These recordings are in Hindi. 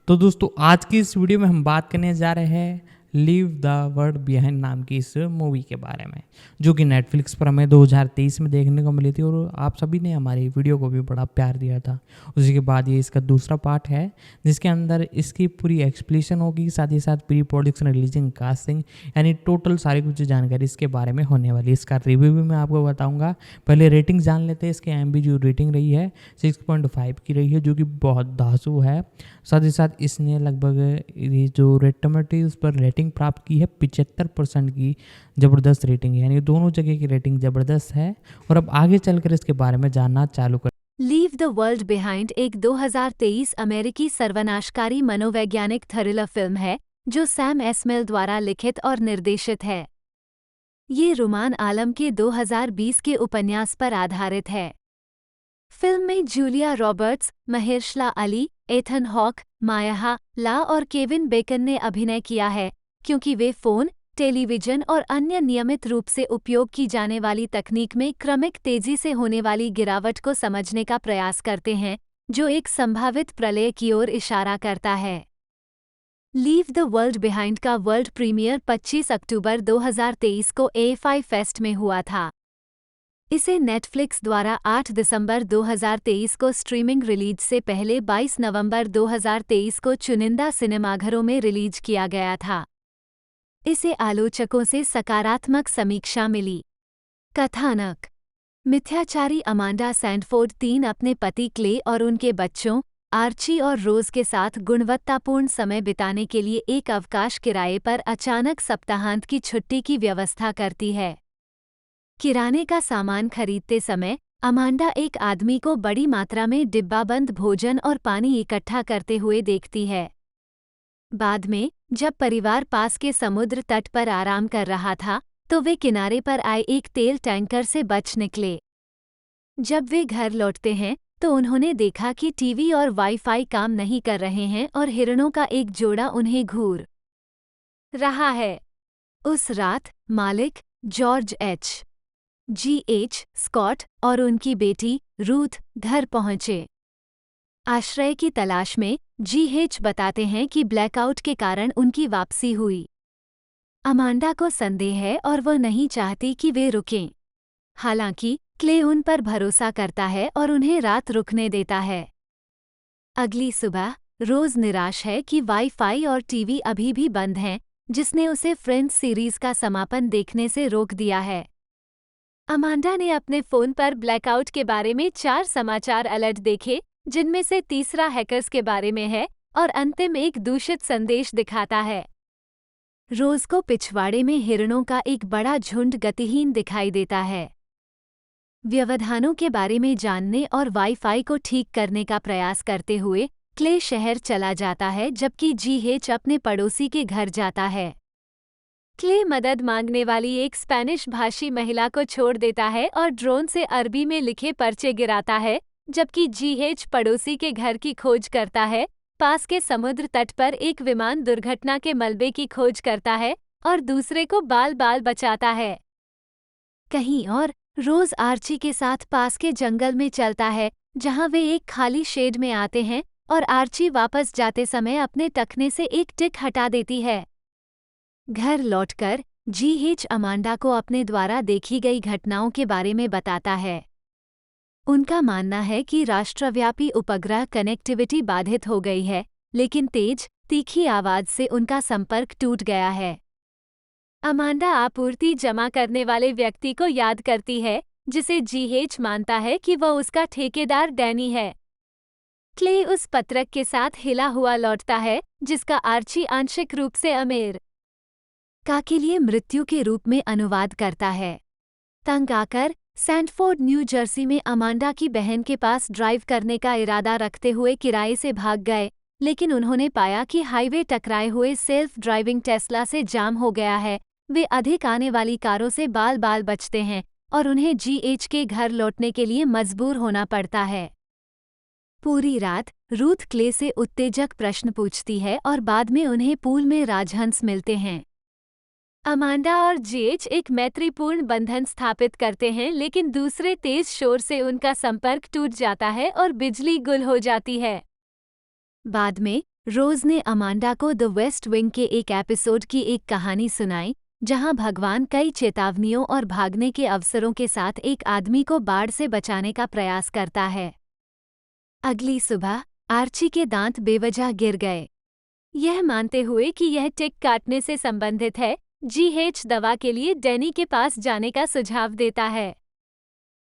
तो दोस्तों आज की इस वीडियो में हम बात करने जा रहे हैं लीव द वर्ल्ड बिहाइंड नाम की इस मूवी के बारे में, जो कि नेटफ्लिक्स पर हमें 2023 में देखने को मिली थी और आप सभी ने हमारी वीडियो को भी बड़ा प्यार दिया था। उसी के बाद ये इसका दूसरा पार्ट है जिसके अंदर इसकी पूरी एक्सप्लेनेशन होगी, साथ ही साथ प्री प्रोडक्शन, रिलीजिंग, कास्टिंग, यानी टोटल सारी कुछ जानकारी इसके बारे में होने वाली है। इसका रिव्यू भी मैं आपको बताऊँगा। पहले रेटिंग जान लेते हैं। इसके IMDb जो रेटिंग रही है 6.5 की रही है, जो कि बहुत धांसू है। साथ ही साथ इसने लगभग ये जो रेड टोमेटोज़ पर रेटिंग प्राप्त की है 75% की ज़बरदस्त रेटिंग है, यानी दोनों जगह की रेटिंग ज़बरदस्त है। और अब आगे चलकर इसके बारे में जानना चालू कर। लीव द वर्ल्ड बिहाइंड एक 2023 अमेरिकी सर्वनाशकारी मनोवैज्ञानिक थ्रिलर फिल्म है जो सैम एस्मेल द्वारा लिखित और निर्देशित है। ये रुमान आलम के 2020 के उपन्यास पर आधारित है। फिल्म में Julia Roberts, Mahershala Ali, Ethan Hawke, Myha'la और केविन बेकन ने अभिनय किया है, क्योंकि वे फ़ोन, टेलीविज़न और अन्य नियमित रूप से उपयोग की जाने वाली तकनीक में क्रमिक तेजी से होने वाली गिरावट को समझने का प्रयास करते हैं, जो एक संभावित प्रलय की ओर इशारा करता है। लीव द वर्ल्ड बिहाइंड का वर्ल्ड प्रीमियर 25 अक्टूबर 2023 को AFI फेस्ट में हुआ था। इसे नेटफ्लिक्स द्वारा 8 दिसंबर 2023 को स्ट्रीमिंग रिलीज से पहले 22 नवंबर 2023 को चुनिंदा सिनेमाघरों में रिलीज किया गया था। इसे आलोचकों से सकारात्मक समीक्षा मिली। कथानक: मिथ्याचारी अमांडा सैंडफोर्ड 3 अपने पति क्ले और उनके बच्चों आर्ची और रोज के साथ गुणवत्तापूर्ण समय बिताने के लिए एक अवकाश किराए पर अचानक सप्ताहांत की छुट्टी की व्यवस्था करती है। किराने का सामान खरीदते समय अमांडा एक आदमी को बड़ी मात्रा में डिब्बाबंद भोजन और पानी इकट्ठा करते हुए देखती है। बाद में, जब परिवार पास के समुद्र तट पर आराम कर रहा था, तो वे किनारे पर आए एक तेल टैंकर से बच निकले। जब वे घर लौटते हैं, तो उन्होंने देखा कि टीवी और वाईफाई काम नहीं कर रहे हैं और हिरणों का एक जोड़ा उन्हें घूर रहा है। उस रात मालिक जॉर्ज G.H. स्कॉट और उनकी बेटी रूथ घर पहुंचे। आश्रय की तलाश में G.H. बताते हैं कि ब्लैकआउट के कारण उनकी वापसी हुई। अमांडा को संदेह है और वह नहीं चाहती कि वे रुकें। हालांकि क्ले उन पर भरोसा करता है और उन्हें रात रुकने देता है। अगली सुबह रोज निराश है कि वाईफाई और टीवी अभी भी बंद हैं, जिसने उसे फ्रेंड्स सीरीज का समापन देखने से रोक दिया है। अमांडा ने अपने फोन पर ब्लैकआउट के बारे में 4 समाचार अलर्ट देखे, जिनमें से तीसरा हैकर्स के बारे में है और अंतिम एक दूषित संदेश दिखाता है। रोज को पिछवाड़े में हिरणों का एक बड़ा झुंड गतिहीन दिखाई देता है। व्यवधानों के बारे में जानने और वाईफाई को ठीक करने का प्रयास करते हुए क्ले शहर चला जाता है, जबकि G.H. अपने पड़ोसी के घर जाता है। क्ले मदद मांगने वाली एक स्पेनिश भाषी महिला को छोड़ देता है और ड्रोन से अरबी में लिखे पर्चे गिराता है, जबकि G.H. पड़ोसी के घर की खोज करता है, पास के समुद्र तट पर एक विमान दुर्घटना के मलबे की खोज करता है और दूसरे को बाल बचाता है। कहीं और रोज आर्ची के साथ पास के जंगल में चलता है, जहां वे एक खाली शेड में आते हैं और आर्ची वापस जाते समय अपने टखने से एक टिक हटा देती है। घर लौटकर G.H. अमांडा को अपने द्वारा देखी गई घटनाओं के बारे में बताता है। उनका मानना है कि राष्ट्रव्यापी उपग्रह कनेक्टिविटी बाधित हो गई है, लेकिन तेज, तीखी आवाज से उनका संपर्क टूट गया है। अमांडा आपूर्ति जमा करने वाले व्यक्ति को याद करती है, जिसे G.H. मानता है कि वह उसका ठेकेदार डैनी है। क्ले उस पत्रक के साथ हिला हुआ लौटता है, जिसका आर्ची आंशिक रूप से अमेर का के लिए मृत्यु के रूप में अनुवाद करता है। तंग आकर सैंडफोर्ड, न्यू जर्सी में अमांडा की बहन के पास ड्राइव करने का इरादा रखते हुए किराए से भाग गए, लेकिन उन्होंने पाया कि हाईवे टकराए हुए सेल्फ ड्राइविंग टेस्ला से जाम हो गया है। वे अधिक आने वाली कारों से बाल बचते हैं और उन्हें G.H. के घर लौटने के लिए मजबूर होना पड़ता है। पूरी रात रूथ क्ले से उत्तेजक प्रश्न पूछती है और बाद में उन्हें पूल में राजहंस मिलते हैं। अमांडा और G.H. एक मैत्रीपूर्ण बंधन स्थापित करते हैं, लेकिन दूसरे तेज शोर से उनका संपर्क टूट जाता है और बिजली गुल हो जाती है। बाद में रोज ने अमांडा को द वेस्ट विंग के एक एपिसोड की एक कहानी सुनाई, जहां भगवान कई चेतावनियों और भागने के अवसरों के साथ एक आदमी को बाढ़ से बचाने का प्रयास करता है। अगली सुबह आर्ची के दांत बेवजह गिर गए। यह मानते हुए कि यह टिक काटने से संबंधित है, जीएच दवा के लिए डैनी के पास जाने का सुझाव देता है।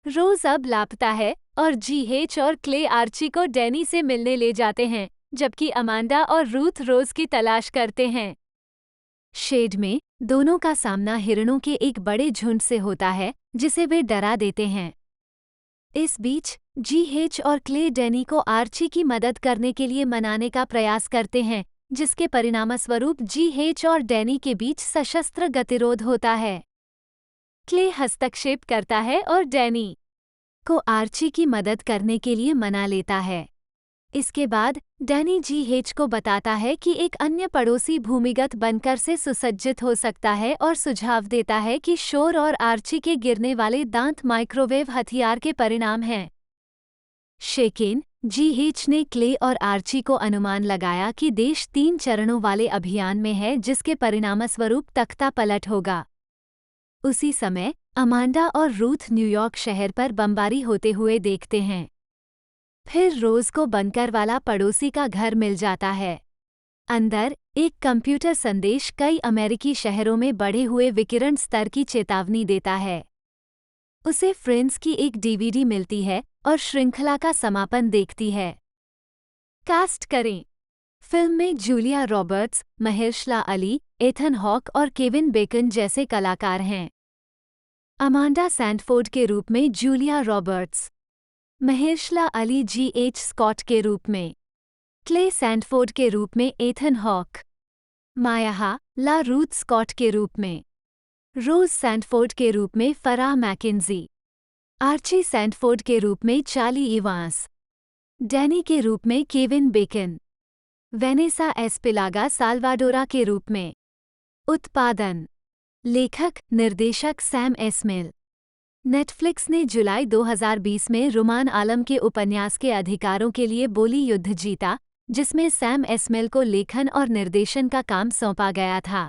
रोज अब लापता है और जीएच और क्ले आर्ची को डैनी से मिलने ले जाते हैं, जबकि अमांडा और रूथ रोज की तलाश करते हैं। शेड में दोनों का सामना हिरणों के एक बड़े झुंड से होता है, जिसे वे डरा देते हैं। इस बीच जीएच और क्ले डैनी को आर्ची की मदद करने के लिए मनाने का प्रयास करते हैं, जिसके परिणामस्वरूप जीएच और डैनी के बीच सशस्त्र गतिरोध होता है। क्ले हस्तक्षेप करता है और डैनी को आर्ची की मदद करने के लिए मना लेता है। इसके बाद डैनी जीएच को बताता है कि एक अन्य पड़ोसी भूमिगत बंकर से सुसज्जित हो सकता है और सुझाव देता है कि शोर और आर्ची के गिरने वाले दांत माइक्रोवेव हथियार के परिणाम हैं। शेकेन जीएच ने क्ले और आर्ची को अनुमान लगाया कि देश 3 चरणों वाले अभियान में है, जिसके परिणामस्वरूप तख्ता पलट होगा। उसी समय अमांडा और रूथ न्यूयॉर्क शहर पर बमबारी होते हुए देखते हैं। फिर रोज को बंकर वाला पड़ोसी का घर मिल जाता है। अंदर एक कंप्यूटर संदेश कई अमेरिकी शहरों में बढ़े हुए विकिरण स्तर की चेतावनी देता है। उसे फ्रेंड्स की एक डीवीडी मिलती है और श्रृंखला का समापन देखती है। कास्ट करें। फिल्म में Julia Roberts, Mahershala Ali, Ethan Hawke और केविन बेकन जैसे कलाकार हैं। अमांडा सैंडफोर्ड के रूप में Julia Roberts, Mahershala Ali G H Scott के रूप में, क्ले सैंडफोर्ड के रूप में Ethan Hawke, Myha'la Ruth Scott के रूप में, रोज सैंडफोर्ड के रूप में फराह मैकेंजी, आर्ची सैंडफोर्ड के रूप में चार्ली इवांस, डैनी के रूप में केविन बेकन, वेनेसा एस्पिलागा साल्वाडोरा के रूप में। उत्पादन, लेखक निर्देशक सैम एस्मेल। नेटफ्लिक्स ने जुलाई 2020 में रुमान आलम के उपन्यास के अधिकारों के लिए बोली युद्ध जीता, जिसमें सैम एस्मेल को लेखन और निर्देशन का काम सौंपा गया था।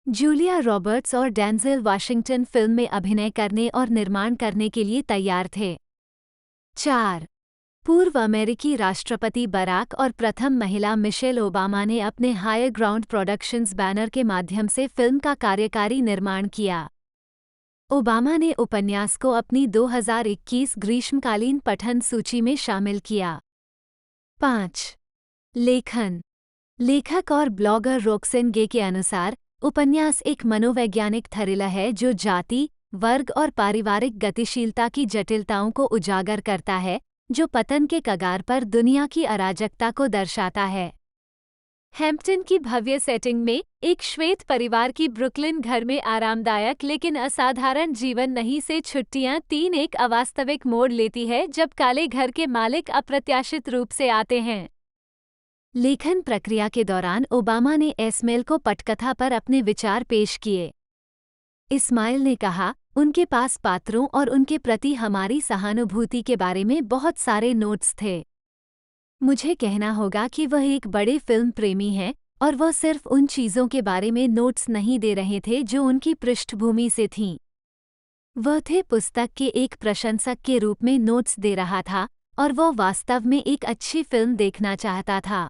जूलिया रॉबर्ट्स और डेंजेल वाशिंगटन फिल्म में अभिनय करने और निर्माण करने के लिए तैयार थे। 4. पूर्व अमेरिकी राष्ट्रपति बराक और प्रथम महिला मिशेल ओबामा ने अपने हायर ग्राउंड प्रोडक्शंस बैनर के माध्यम से फिल्म का कार्यकारी निर्माण किया। ओबामा ने उपन्यास को अपनी 2021 ग्रीष्मकालीन पठन सूची में शामिल किया। 5. लेखन, लेखक और ब्लॉगर रोक्सेन गे के अनुसार उपन्यास एक मनोवैज्ञानिक थ्रिलर है जो जाति, वर्ग और पारिवारिक गतिशीलता की जटिलताओं को उजागर करता है, जो पतन के कगार पर दुनिया की अराजकता को दर्शाता है। हैम्पटन की भव्य सेटिंग में एक श्वेत परिवार की ब्रुकलिन घर में आरामदायक लेकिन असाधारण जीवन नहीं से छुट्टियां 3 एक अवास्तविक मोड़ लेती है जब काले घर के मालिक अप्रत्याशित रूप से आते हैं। लेखन प्रक्रिया के दौरान ओबामा ने एस्मेल को पटकथा पर अपने विचार पेश किए। इस्माइल ने कहा, उनके पास पात्रों और उनके प्रति हमारी सहानुभूति के बारे में बहुत सारे नोट्स थे। मुझे कहना होगा कि वह एक बड़े फिल्म प्रेमी हैं और वह सिर्फ उन चीज़ों के बारे में नोट्स नहीं दे रहे थे जो उनकी पृष्ठभूमि से थीं। वह थे पुस्तक के एक प्रशंसक के रूप में नोट्स दे रहा था और वह वास्तव में एक अच्छी फिल्म देखना चाहता था।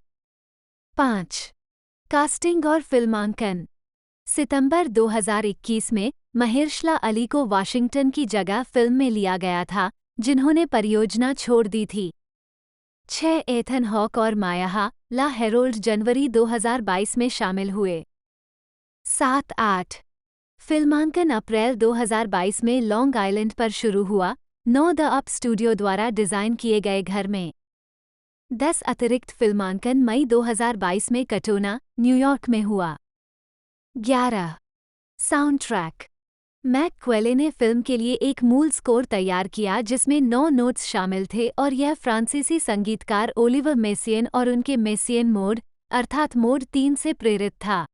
5. कास्टिंग और फिल्मांकन। सितंबर 2021 में महेरशाला अली को वाशिंगटन की जगह फिल्म में लिया गया था, जिन्होंने परियोजना छोड़ दी थी। 6. एथन हॉक और मायाहा ला हेरोल्ड जनवरी 2022 में शामिल हुए। 7. 8. फिल्मांकन अप्रैल 2022 में लॉन्ग आइलैंड पर शुरू हुआ, 9 द अप स्टूडियो द्वारा डिज़ाइन किए गए घर में। 10. अतिरिक्त फिल्मांकन मई 2022 में कटोना, न्यूयॉर्क में हुआ। 11. Sound track. मैक क्वेले ने फिल्म के लिए एक मूल स्कोर तैयार किया जिसमें 9 नोट्स शामिल थे और यह फ्रांसीसी संगीतकार ओलिवर मेसियन और उनके मेसियन मोड अर्थात मोड 3 से प्रेरित था।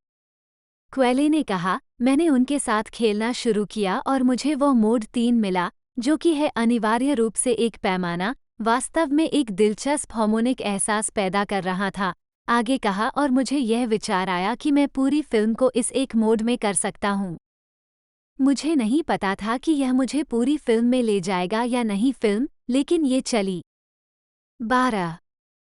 क्वेले ने कहा, मैंने उनके साथ खेलना शुरू किया और मुझे वह मोड 3 मिला, जो कि है अनिवार्य रूप से एक पैमाना, वास्तव में एक दिलचस्प हार्मोनिक एहसास पैदा कर रहा था। आगे कहा, और मुझे यह विचार आया कि मैं पूरी फिल्म को इस एक मोड में कर सकता हूँ। मुझे नहीं पता था कि यह मुझे पूरी फिल्म में ले जाएगा या नहीं फिल्म, लेकिन ये चली। 12.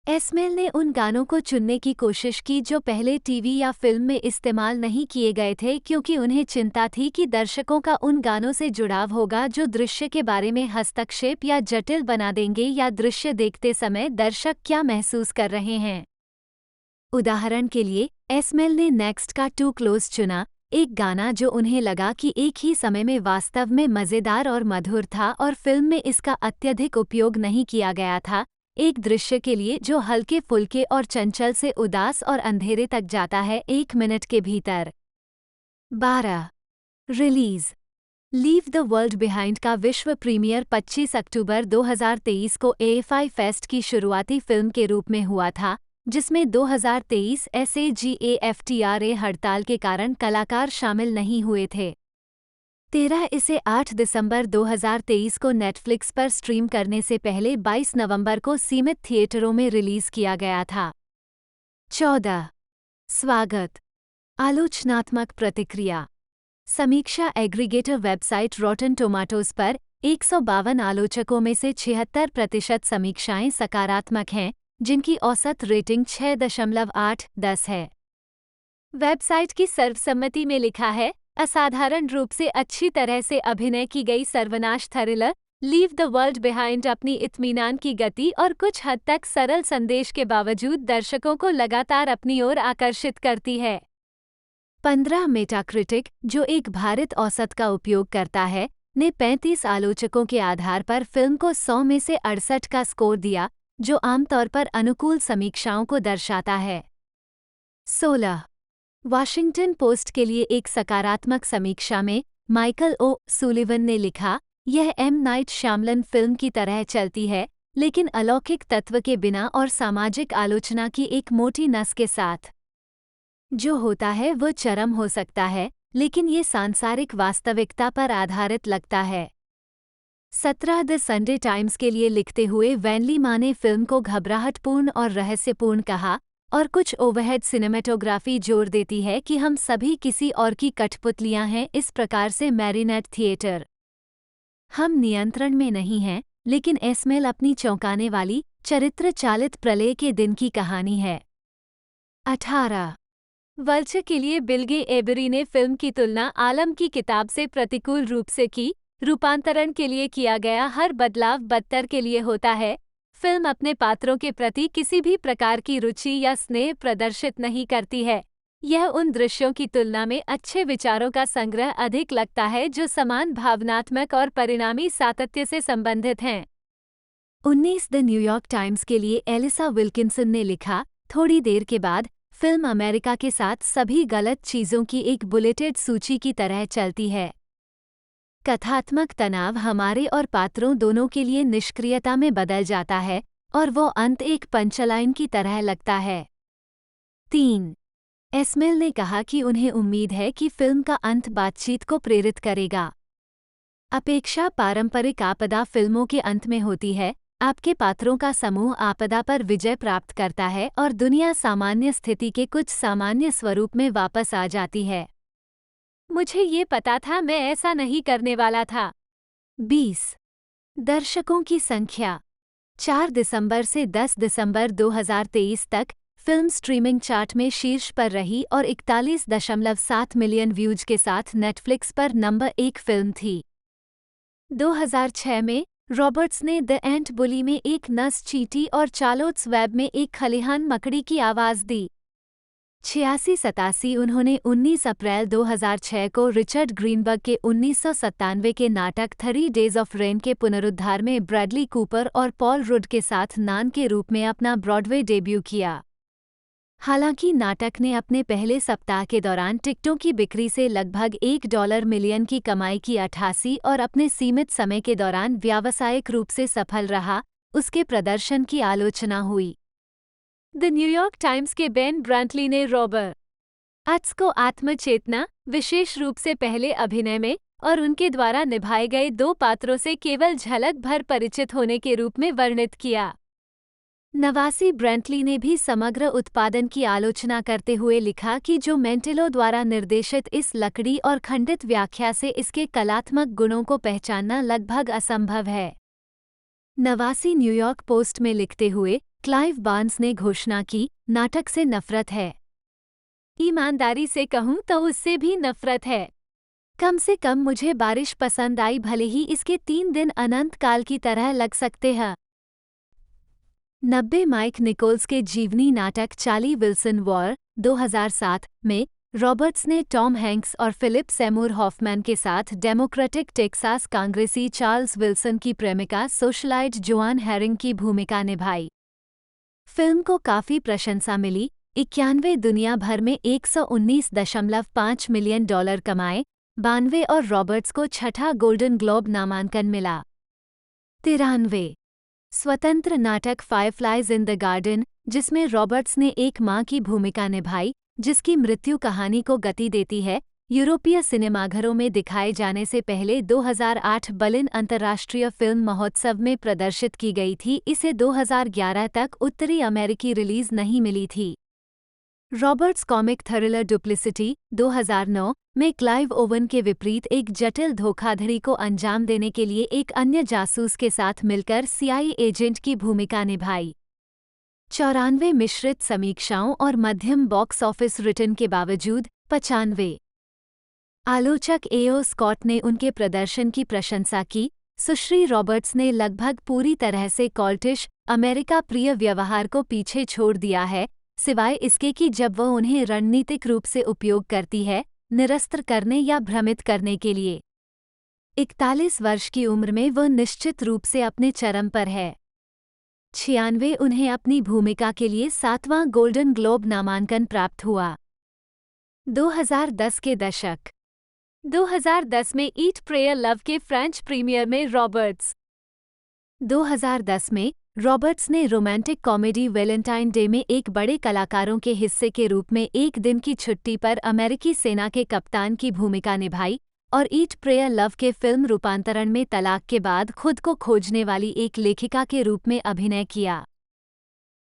एस्मेल ने उन गानों को चुनने की कोशिश की जो पहले टीवी या फिल्म में इस्तेमाल नहीं किए गए थे, क्योंकि उन्हें चिंता थी कि दर्शकों का उन गानों से जुड़ाव होगा जो दृश्य के बारे में हस्तक्षेप या जटिल बना देंगे, या दृश्य देखते समय दर्शक क्या महसूस कर रहे हैं। उदाहरण के लिए, एस्मेल ने नेक्स्ट का टू क्लोज चुना, एक गाना जो उन्हें लगा कि एक ही समय में वास्तव में मज़ेदार और मधुर था और फिल्म में इसका अत्यधिक उपयोग नहीं किया गया था, एक दृश्य के लिए जो हल्के फुल्के और चंचल से उदास और अंधेरे तक जाता है 1 मिनट के भीतर। 12. Release. Leave the world behind का विश्व प्रीमियर 25 अक्टूबर 2023 को AFI फेस्ट की शुरुआती फिल्म के रूप में हुआ था, जिसमें 2023 SAG-AFTRA हड़ताल के कारण कलाकार शामिल नहीं हुए थे। 13 इसे 8 दिसंबर 2023 को नेटफ्लिक्स पर स्ट्रीम करने से पहले 22 नवंबर को सीमित थिएटरों में रिलीज किया गया था। 14. स्वागत। आलोचनात्मक प्रतिक्रिया। समीक्षा एग्रीगेटर वेबसाइट रॉटन टोमाटोज पर 152 आलोचकों में से 76% समीक्षाएं सकारात्मक हैं, जिनकी औसत रेटिंग 6.8/10 है। वेबसाइट की सर्वसम्मति में लिखा है, असाधारण रूप से अच्छी तरह से अभिनय की गई सर्वनाश thriller leave the world behind अपनी इत्मीनान की गति और कुछ हद तक सरल संदेश के बावजूद दर्शकों को लगातार अपनी ओर आकर्षित करती है। 15 मेटाक्रिटिक, जो एक भारित औसत का उपयोग करता है, ने 35 आलोचकों के आधार पर फिल्म को 100 में से 68 का स्कोर दिया, जो आमतौर पर अनुकूल समीक्षाओं को दर्शाता है। 16. वॉशिंगटन पोस्ट के लिए एक सकारात्मक समीक्षा में माइकल ओ सुलिवन ने लिखा, यह एम नाइट श्यामलन फिल्म की तरह चलती है, लेकिन अलौकिक तत्व के बिना और सामाजिक आलोचना की एक मोटी नस के साथ। जो होता है वो चरम हो सकता है, लेकिन ये सांसारिक वास्तविकता पर आधारित लगता है। 17 द संडे टाइम्स के लिए लिखते हुए वैनली मा ने फिल्म को घबराहटपूर्ण और रहस्यपूर्ण कहा, और कुछ ओवरहेड सिनेमेटोग्राफी जोर देती है कि हम सभी किसी और की कठपुतलियां हैं, इस प्रकार से मैरिनेट थिएटर। हम नियंत्रण में नहीं हैं, लेकिन एस्मेल अपनी चौंकाने वाली चरित्र चालित प्रलय के दिन की कहानी है। 18. वल्चर के लिए बिल्गे एबरी ने फिल्म की तुलना आलम की किताब से प्रतिकूल रूप से की। रूपांतरण के लिए किया गया हर बदलाव बदतर के लिए होता है। फिल्म अपने पात्रों के प्रति किसी भी प्रकार की रुचि या स्नेह प्रदर्शित नहीं करती है। यह उन दृश्यों की तुलना में अच्छे विचारों का संग्रह अधिक लगता है जो समान भावनात्मक और परिणामी सातत्य से संबंधित हैं। 19 द न्यूयॉर्क टाइम्स के लिए एलिसा विल्किंसन ने लिखा, थोड़ी देर के बाद फिल्म अमेरिका के साथ सभी गलत चीज़ों की एक बुलेटेड सूची की तरह चलती है। कथात्मक तनाव हमारे और पात्रों दोनों के लिए निष्क्रियता में बदल जाता है, और वो अंत एक पंचलाइन की तरह लगता है। 3. एस्मेल ने कहा कि उन्हें उम्मीद है कि फिल्म का अंत बातचीत को प्रेरित करेगा। अपेक्षा पारंपरिक आपदा फिल्मों के अंत में होती है, आपके पात्रों का समूह आपदा पर विजय प्राप्त करता है और दुनिया सामान्य स्थिति के कुछ सामान्य स्वरूप में वापस आ जाती है। मुझे ये पता था, मैं ऐसा नहीं करने वाला था। 20. दर्शकों की संख्या। 4 दिसंबर से 10 दिसंबर 2023 तक फिल्म स्ट्रीमिंग चार्ट में शीर्ष पर रही और 41.7 मिलियन व्यूज के साथ नेटफ्लिक्स पर नंबर 1 फिल्म थी। 2006 में रॉबर्ट्स ने द एंट बुली में एक नस चींटी और चार्लोट्स वेब में एक खलिहान मकड़ी की आवाज़ दी। 86-87 उन्होंने 19 अप्रैल 2006 को रिचर्ड ग्रीनबर्ग के 1997 के नाटक 3 डेज ऑफ रेन के पुनरुद्धार में ब्रैडली कूपर और पॉल रुड के साथ नान के रूप में अपना ब्रॉडवे डेब्यू किया। हालांकि नाटक ने अपने पहले सप्ताह के दौरान टिकटों की बिक्री से लगभग $1 मिलियन की कमाई की 88 और अपने सीमित समय के दौरान व्यावसायिक रूप से सफल रहा, उसके प्रदर्शन की आलोचना हुई। द न्यूयॉर्क टाइम्स के बेन ब्रंटली ने रॉबर्ट्स को आत्मचेतना, विशेष रूप से पहले अभिनय में और उनके द्वारा निभाए गए 2 पात्रों से केवल झलक भर परिचित होने के रूप में वर्णित किया। नवासी ब्रेंटली ने भी समग्र उत्पादन की आलोचना करते हुए लिखा कि जो मेंटेलो द्वारा निर्देशित इस लकड़ी और खंडित व्याख्या से इसके कलात्मक गुणों को पहचानना लगभग असंभव है। नवासी न्यूयॉर्क पोस्ट में लिखते हुए क्लाइव बार्न्स ने घोषणा की, नाटक से नफरत है। ईमानदारी से कहूं तो उससे भी नफरत है। कम से कम मुझे बारिश पसंद आई, भले ही इसके 3 दिन अनंत काल की तरह लग सकते हैं। 90 माइक निकोल्स के जीवनी नाटक चार्ली विल्सन वॉर 2007 में रॉबर्ट्स ने टॉम हैंक्स और फिलिप सेमूर हॉफमैन के साथ डेमोक्रेटिक टेक्सास कांग्रेसी चार्ल्स विल्सन की प्रेमिका सोशलाइट जोआन हेरिंग की भूमिका निभाई। फिल्म को काफी प्रशंसा मिली। 91 दुनिया भर में $119.5 मिलियन कमाए, 92 और रॉबर्ट्स को छठा गोल्डन ग्लोब नामांकन मिला। 93 स्वतंत्र नाटक फायरफ्लाइज इन द गार्डन, जिसमें रॉबर्ट्स ने एक मां की भूमिका निभाई जिसकी मृत्यु कहानी को गति देती है, यूरोपीय सिनेमाघरों में दिखाए जाने से पहले 2008 बर्लिन अंतर्राष्ट्रीय फिल्म महोत्सव में प्रदर्शित की गई थी। इसे 2011 तक उत्तरी अमेरिकी रिलीज नहीं मिली थी। रॉबर्ट्स कॉमिक थ्रिलर डुप्लिसिटी 2009 में क्लाइव ओवन के विपरीत एक जटिल धोखाधड़ी को अंजाम देने के लिए एक अन्य जासूस के साथ मिलकर CIA एजेंट की भूमिका निभाई। 94 मिश्रित समीक्षाओं और मध्यम बॉक्स ऑफिस रिटर्न के बावजूद 95 आलोचक A.O. स्कॉट ने उनके प्रदर्शन की प्रशंसा की। सुश्री रॉबर्ट्स ने लगभग पूरी तरह से कॉल्टिश अमेरिका प्रिय व्यवहार को पीछे छोड़ दिया है, सिवाय इसके कि जब वह उन्हें रणनीतिक रूप से उपयोग करती है, निरस्त करने या भ्रमित करने के लिए। 41 वर्ष की उम्र में वह निश्चित रूप से अपने चरम पर है। 96 उन्हें अपनी भूमिका के लिए 7वां गोल्डन ग्लोब नामांकन प्राप्त हुआ। 2010 के दशक 2010 में ईट प्रे लव के फ्रेंच प्रीमियर में रॉबर्ट्स 2010 में रॉबर्ट्स ने रोमांटिक कॉमेडी वैलेंटाइन डे में एक बड़े कलाकारों के हिस्से के रूप में एक दिन की छुट्टी पर अमेरिकी सेना के कप्तान की भूमिका निभाई और ईट प्रे लव के फिल्म रूपांतरण में तलाक के बाद खुद को खोजने वाली एक लेखिका के रूप में अभिनय किया।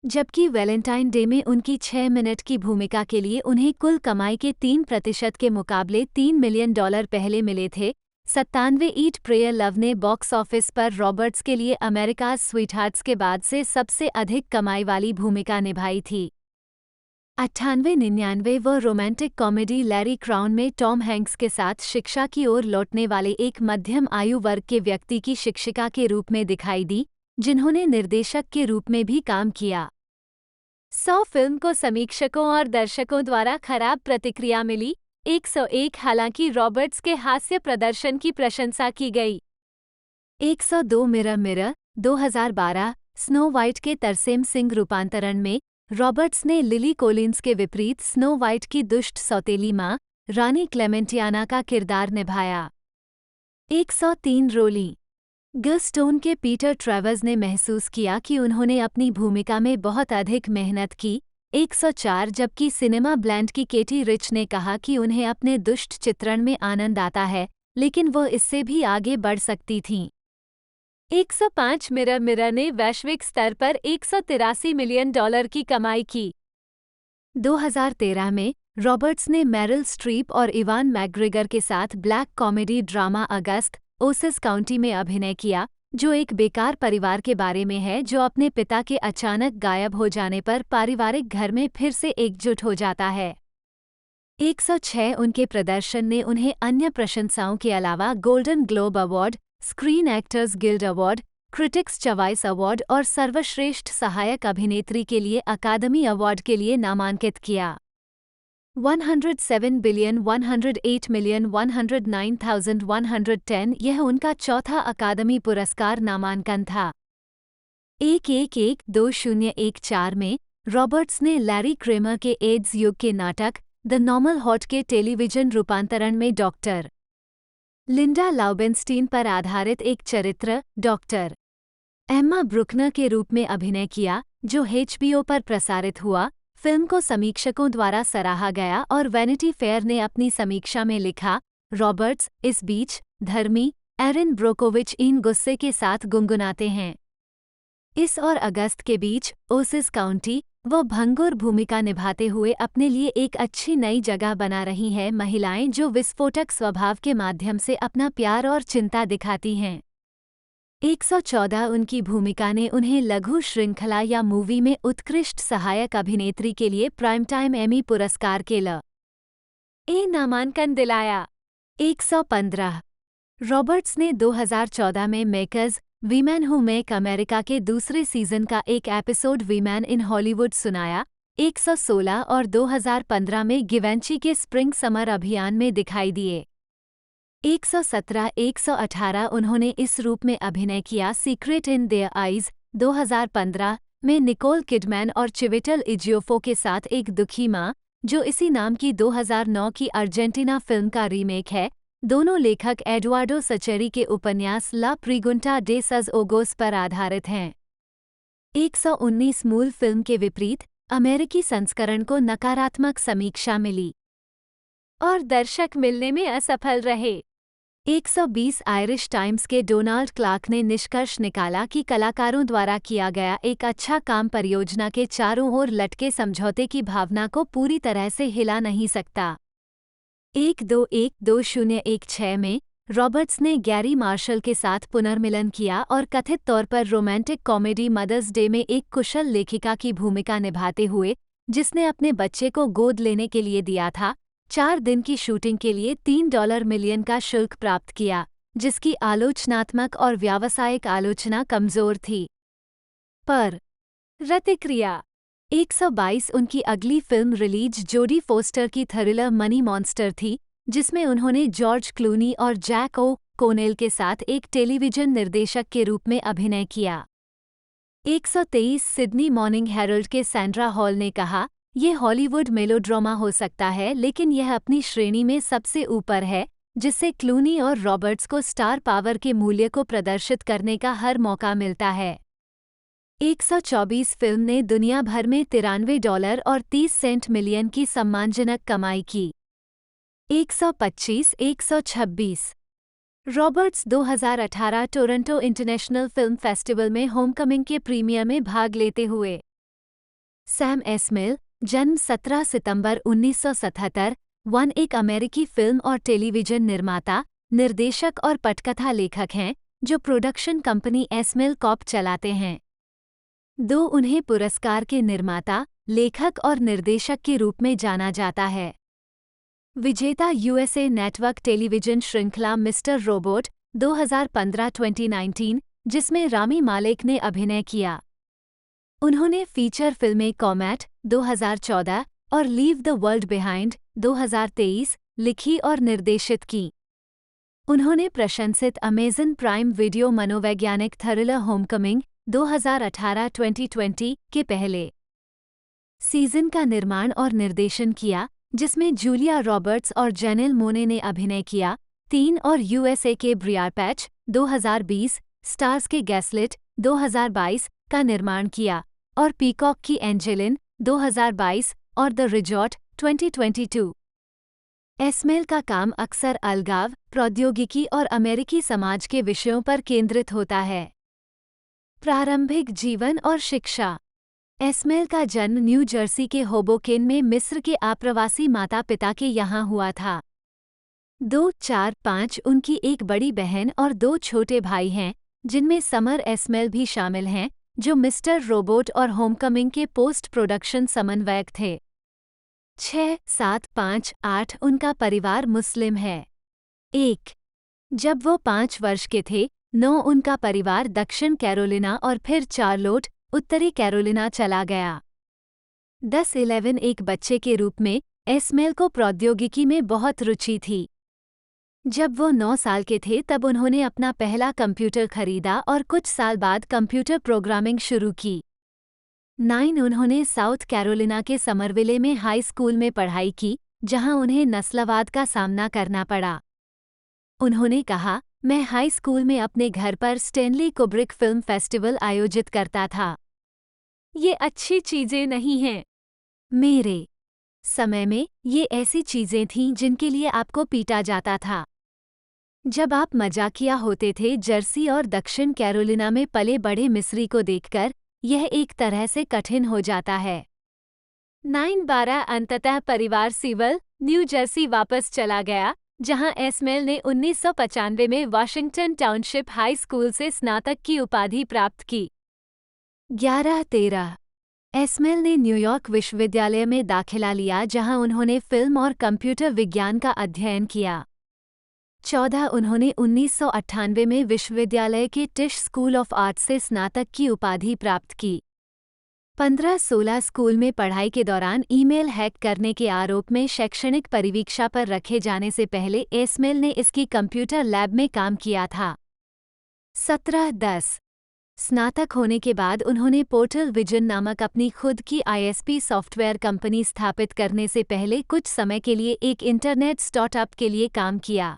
जबकि वैलेंटाइन डे में उनकी 6 मिनट की भूमिका के लिए उन्हें कुल कमाई के 3% के मुकाबले $3 मिलियन पहले मिले थे। 97 ईट प्रे लव ने बॉक्स ऑफिस पर रॉबर्ट्स के लिए अमेरिकाज़ स्वीटहार्ट्स के बाद से सबसे अधिक कमाई वाली भूमिका निभाई थी। 98-99 वह रोमांटिक कॉमेडी लैरी क्राउन में टॉम हैंक्स के साथ शिक्षा की ओर लौटने वाले एक मध्यम आयु वर्ग के व्यक्ति की शिक्षिका के रूप में दिखाई दी, जिन्होंने निर्देशक के रूप में भी काम किया। 100 फिल्म को समीक्षकों और दर्शकों द्वारा खराब प्रतिक्रिया मिली। 101 हालांकि रॉबर्ट्स के हास्य प्रदर्शन की प्रशंसा की गई। 102 मिरर मिरर 2012 स्नो वाइट के तरसेम सिंह रूपांतरण में रॉबर्ट्स ने लिली कोलिंस के विपरीत स्नो वाइट की दुष्ट सौतेली मां रानी क्लेमेंटियाना का किरदार निभाया। 103 रोलिंग स्टोन के पीटर ट्रेवर्स ने महसूस किया कि उन्होंने अपनी भूमिका में बहुत अधिक मेहनत की। 104 जबकि सिनेमा ब्लैंड की केटी रिच ने कहा कि उन्हें अपने दुष्ट चित्रण में आनंद आता है, लेकिन वह इससे भी आगे बढ़ सकती थीं। 105 मिरर मिरर ने वैश्विक स्तर पर $183 मिलियन की कमाई की। 2013 में रॉबर्ट्स ने मैरिल स्ट्रीप और इवान मैकग्रेगर के साथ ब्लैक कॉमेडी ड्रामा अगस्त ओसिस काउंटी में अभिनय किया, जो एक बेकार परिवार के बारे में है जो अपने पिता के अचानक गायब हो जाने पर पारिवारिक घर में फिर से एकजुट हो जाता है। 106 उनके प्रदर्शन ने उन्हें अन्य प्रशंसाओं के अलावा golden globe award, screen actors guild award, critics choice award और सर्वश्रेष्ठ सहायक अभिनेत्री के लिए अकादमी अवार्ड के लिए नामांकित किया। 107,108,109,110 यह उनका चौथा अकादमी पुरस्कार नामांकन था। 1-1-1-2014 में रॉबर्ट्स ने लैरी क्रेमर के एड्स युग के नाटक द नॉर्मल हॉट के टेलीविजन रूपांतरण में डॉक्टर लिंडा लाउबेंस्टीन पर आधारित एक चरित्र डॉक्टर एम्मा ब्रुकनर के रूप में अभिनय किया, जो HBO पर प्रसारित हुआ। फिल्म को समीक्षकों द्वारा सराहा गया और वैनिटी फेयर ने अपनी समीक्षा में लिखा, रॉबर्ट्स इस बीच धर्मी एरिन ब्रोकोविच इन गुस्से के साथ गुनगुनाते हैं। इस और अगस्त के बीच ओसिस काउंटी वो भंगुर भूमिका निभाते हुए अपने लिए एक अच्छी नई जगह बना रही हैं महिलाएं जो विस्फोटक स्वभाव के माध्यम से अपना प्यार और चिंता दिखाती हैं। 114 उनकी भूमिका ने उन्हें लघु श्रृंखला या मूवी में उत्कृष्ट सहायक अभिनेत्री के लिए प्राइम टाइम एमी पुरस्कार के लिए नामांकन दिलाया। 115 रॉबर्ट्स ने 2014 में makers women who make America के दूसरे सीजन का एक एपिसोड वीमेन इन हॉलीवुड सुनाया। 116 और 2015 में गिवेंची के स्प्रिंग समर अभियान में दिखाई दिए। 117-118 उन्होंने इस रूप में अभिनय किया सीक्रेट इन देयर आइज 2015 में निकोल किडमैन और चिवेटल इजियोफो के साथ एक दुखी माँ, जो इसी नाम की 2009 की अर्जेंटीना फिल्म का रीमेक है। दोनों लेखक एडुआर्डो सचेरी के उपन्यास ला प्रीगुंटा डे सज ओगोस पर आधारित हैं। 119 मूल फिल्म के विपरीत अमेरिकी संस्करण को नकारात्मक समीक्षा मिली और दर्शक मिलने में असफल रहे। 120 आयरिश टाइम्स के डोनाल्ड क्लार्क ने निष्कर्ष निकाला कि कलाकारों द्वारा किया गया एक अच्छा काम परियोजना के चारों ओर लटके समझौते की भावना को पूरी तरह से हिला नहीं सकता। 121-2016 में रॉबर्ट्स ने गैरी मार्शल के साथ पुनर्मिलन किया और कथित तौर पर रोमांटिक कॉमेडी मदर्स डे में एक कुशल लेखिका की भूमिका निभाते हुए, जिसने अपने बच्चे को गोद लेने के लिए दिया था, 4 दिन की शूटिंग के लिए $3 मिलियन का शुल्क प्राप्त किया, जिसकी आलोचनात्मक और व्यावसायिक आलोचना कमजोर थी। पर प्रतिक्रिया 122 उनकी अगली फिल्म रिलीज जोडी फोस्टर की थ्रिलर मनी मॉन्स्टर थी, जिसमें उन्होंने जॉर्ज क्लूनी और जैक ओ कोनेल के साथ एक टेलीविजन निर्देशक के रूप में अभिनय किया। 123 सिडनी मॉर्निंग हेरल्ड के सैंड्रा हॉल ने कहा, ये हॉलीवुड मेलोड्रामा हो सकता है लेकिन यह अपनी श्रेणी में सबसे ऊपर है, जिससे क्लूनी और रॉबर्ट्स को स्टार पावर के मूल्य को प्रदर्शित करने का हर मौका मिलता है। 124 फिल्म ने दुनिया भर में $93 और 30 सेंट मिलियन की सम्मानजनक कमाई की। 125-126 Roberts 2018 Toronto international film festival में होमकमिंग के प्रीमियर में भाग लेते हुए। सैम एस्मेल, जन्म 17 सितंबर 1977, एक अमेरिकी फिल्म और टेलीविजन निर्माता, निर्देशक और पटकथा लेखक हैं, जो प्रोडक्शन कंपनी एस्मेल कॉर्प चलाते हैं। उन्हें पुरस्कार के निर्माता, लेखक और निर्देशक के रूप में जाना जाता है। विजेता यूएसए नेटवर्क टेलीविजन श्रृंखला मिस्टर रोबोट 2015-2019, जिसमें रामी मालेक ने अभिनय किया। उन्होंने फीचर फिल्में कॉमेट 2014 और लीव द वर्ल्ड बिहाइंड 2023 लिखी और निर्देशित की। उन्होंने प्रशंसित अमेज़न प्राइम वीडियो मनोवैज्ञानिक थ्रिलर होमकमिंग 2018-2020 के पहले सीजन का निर्माण और निर्देशन किया, जिसमें जूलिया रॉबर्ट्स और जेनिल मोने ने अभिनय किया। 3 और यूएसए के ब्रियार पैच 2020, स्टार्स के गैसलिट 2022 का निर्माण किया और पीकॉक की एंजेलिन 2022 और द रिजॉर्ट 2022। एस्मेल का काम अक्सर अलगाव, प्रौद्योगिकी और अमेरिकी समाज के विषयों पर केंद्रित होता है। प्रारंभिक जीवन और शिक्षा। एस्मेल का जन्म न्यू जर्सी के होबोकेन में मिस्र के आप्रवासी माता-पिता के यहाँ हुआ था। 2-4-5 उनकी एक बड़ी बहन और 2 छोटे भाई हैं, जिनमें समर एस्मेल भी शामिल हैं, जो मिस्टर रोबोट और होमकमिंग के पोस्ट प्रोडक्शन समन्वयक थे। 6-7-5-8 उनका परिवार मुस्लिम है। 1 जब वो 5 वर्ष के थे, 9 उनका परिवार दक्षिण कैरोलिना और फिर चार्लोट, उत्तरी कैरोलिना चला गया। 10-11 एक बच्चे के रूप में एस्मेल को प्रौद्योगिकी में बहुत रुचि थी। जब वो 9 साल के थे तब उन्होंने अपना पहला कंप्यूटर खरीदा और कुछ साल बाद कंप्यूटर प्रोग्रामिंग शुरू की। 9 उन्होंने साउथ कैरोलिना के समरविले में हाई स्कूल में पढ़ाई की, जहां उन्हें नस्लवाद का सामना करना पड़ा। उन्होंने कहा, मैं हाई स्कूल में अपने घर पर स्टैनली कुब्रिक फिल्म फेस्टिवल आयोजित करता था। ये अच्छी चीजें नहीं हैं। मेरे समय में ये ऐसी चीजें थीं जिनके लिए आपको पीटा जाता था। जब आप मजाकिया होते थे जर्सी और दक्षिण कैरोलिना में पले बड़े मिस्री को देखकर, यह एक तरह से कठिन हो जाता है। 9/12 अंततः परिवार सीवल, न्यू जर्सी वापस चला गया, जहां एस्मेल ने 1995 में वाशिंगटन टाउनशिप हाई स्कूल से स्नातक की उपाधि प्राप्त की। 11/13 एस्मेल ने न्यूयॉर्क विश्वविद्यालय में दाखिला लिया, जहां उन्होंने फिल्म और कंप्यूटर विज्ञान का अध्ययन किया। 14 उन्होंने 1998 में विश्वविद्यालय के टिश स्कूल ऑफ आर्ट से स्नातक की उपाधि प्राप्त की। 15-16 स्कूल में पढ़ाई के दौरान ईमेल हैक करने के आरोप में शैक्षणिक परिवीक्षा पर रखे जाने से पहले एस्मेल ने इसकी कंप्यूटर लैब में काम किया था। 17-10 स्नातक होने के बाद उन्होंने पोर्टल विजन नामक अपनी खुद की आईएसपी सॉफ्टवेयर कंपनी स्थापित करने से पहले कुछ समय के लिए एक इंटरनेट स्टार्टअप के लिए काम किया।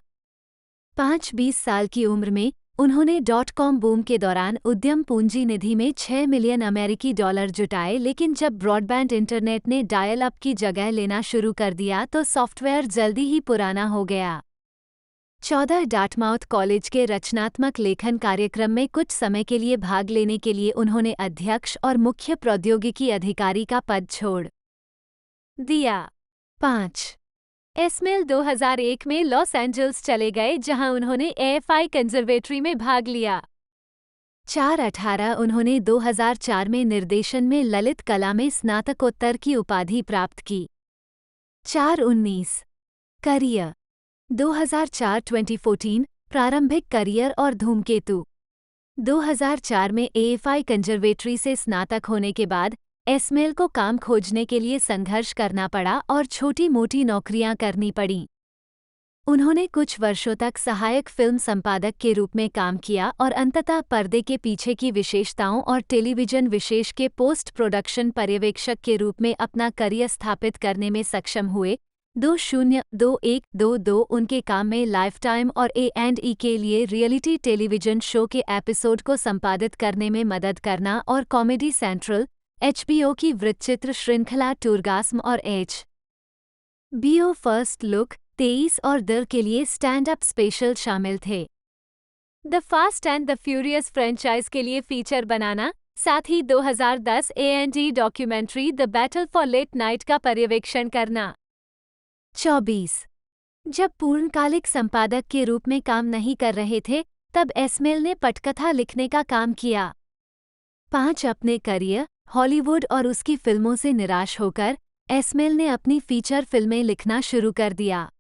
5-20 साल की उम्र में उन्होंने .com बूम के दौरान उद्यम पूंजी निधि में $6 मिलियन अमेरिकी डॉलर जुटाए, लेकिन जब ब्रॉडबैंड इंटरनेट ने डायल अप की जगह लेना शुरू कर दिया तो सॉफ्टवेयर जल्दी ही पुराना हो गया। 14 डार्टमाउथ कॉलेज के रचनात्मक लेखन कार्यक्रम में कुछ समय के लिए भाग लेने के लिए उन्होंने अध्यक्ष और मुख्य प्रौद्योगिकी अधिकारी का पद छोड़ दिया। 5 एस्मेल 2001 में लॉस एंजल्स चले गए, जहां उन्होंने एएफआई कंजर्वेटरी में भाग लिया। 4/18 उन्होंने 2004 में निर्देशन में ललित कला में स्नातकोत्तर की उपाधि प्राप्त की। 4/19 करियर 2004-2014 प्रारंभिक करियर और धूमकेतु 2004 में एएफआई कंजर्वेटरी से स्नातक होने के बाद एस्मेल को काम खोजने के लिए संघर्ष करना पड़ा और छोटी-मोटी नौकरियां करनी पड़ीं। उन्होंने कुछ वर्षों तक सहायक फिल्म संपादक के रूप में काम किया और अंततः पर्दे के पीछे की विशेषताओं और टेलीविजन विशेष के पोस्ट प्रोडक्शन पर्यवेक्षक के रूप में अपना करियर स्थापित करने में सक्षम हुए। 2021-22 उनके काम में लाइफटाइम और A&E के लिए रियलिटी टेलीविजन शो के एपिसोड को संपादित करने में मदद करना और कॉमेडी सेंट्रल HBO की वृत्तचित्र श्रृंखला टूरगास्म और HBO फर्स्ट लुक 23 और दिल के लिए स्टैंड अप स्पेशल शामिल थे। The fast and the furious franchise के लिए फीचर बनाना, साथ ही 2010 A&E documentary the battle for late night का पर्यवेक्षण करना। 24 जब पूर्णकालिक संपादक के रूप में काम नहीं कर रहे थे, तब एस्मेल ने पटकथा लिखने का काम किया। 5 अपने करियर, हॉलीवुड और उसकी फिल्मों से निराश होकर एस्मेल ने अपनी फीचर फिल्में लिखना शुरू कर दिया।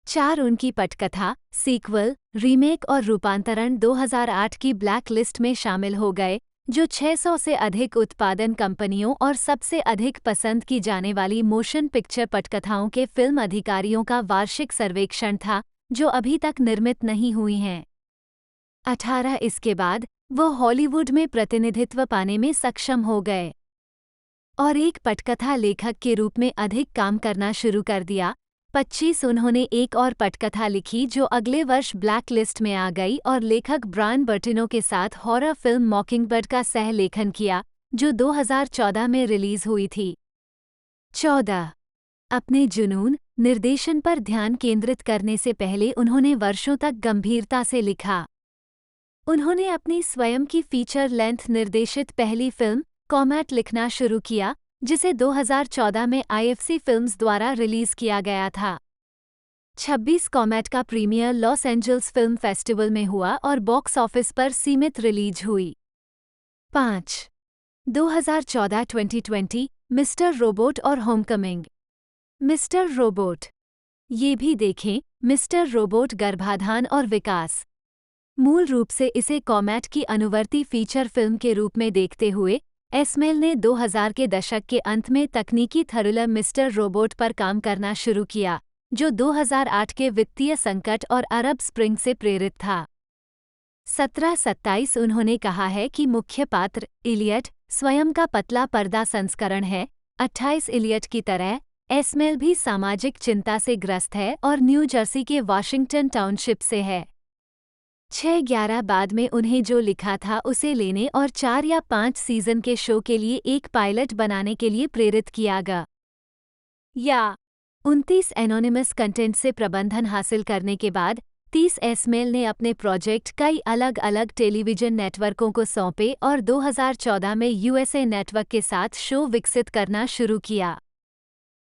4 उनकी पटकथा, सीक्वल, रीमेक और रूपांतरण 2008 की ब्लैक लिस्ट में शामिल हो गए, जो 600 से अधिक उत्पादन कंपनियों और सबसे अधिक पसंद की जाने वाली मोशन पिक्चर पटकथाओं के फिल्म अधिकारियों का वार्षिक सर्वेक्षण था, जो अभी तक निर्मित नहीं हुई हैं। 18 इसके बाद वो हॉलीवुड में प्रतिनिधित्व पाने में सक्षम हो गए और एक पटकथा लेखक के रूप में अधिक काम करना शुरू कर दिया। 25 उन्होंने एक और पटकथा लिखी जो अगले वर्ष ब्लैक लिस्ट में आ गई और लेखक ब्रायन बर्टिनो के साथ हॉरर फिल्म मॉकिंगबर्ड का सह लेखन किया, जो 2014 में रिलीज हुई थी। 14 अपने जुनून, निर्देशन पर ध्यान केंद्रित करने से पहले उन्होंने वर्षों तक गंभीरता से लिखा। उन्होंने अपनी स्वयं की फीचर लेंथ निर्देशित पहली फिल्म कॉमेट लिखना शुरू किया, जिसे 2014 में IFC फिल्म्स द्वारा रिलीज किया गया था। 26 कॉमेट का premiere Los Angeles film festival में हुआ और बॉक्स ऑफिस पर सीमित रिलीज हुई। 5 2014-2020 मिस्टर रोबोट और होमकमिंग। मिस्टर रोबोट, ये भी देखें मिस्टर रोबोट गर्भाधान और विकास। मूल रूप से इसे कॉमेट की अनुवर्ती फीचर फिल्म के रूप में देखते हुए एस्मेल ने 2000 के दशक के अंत में तकनीकी थ्रिलर मिस्टर रोबोट पर काम करना शुरू किया, जो 2008 के वित्तीय संकट और अरब स्प्रिंग से प्रेरित था। 17-27 उन्होंने कहा है कि मुख्य पात्र इलियट स्वयं का पतला पर्दा संस्करण है। 28 इलियट की तरह एस्मेल भी सामाजिक चिंता से ग्रस्त है और न्यू जर्सी के वाशिंगटन टाउनशिप से है। 6-11 बाद में उन्हें जो लिखा था उसे लेने और 4 या 5 सीजन के शो के लिए एक पायलट बनाने के लिए प्रेरित किया गया। 29 एनोनिमस कंटेंट से प्रबंधन हासिल करने के बाद 30 एसमेल ने अपने प्रोजेक्ट कई अलग अलग टेलीविजन नेटवर्कों को सौंपे और 2014 में यूएसए नेटवर्क के साथ शो विकसित करना शुरू किया।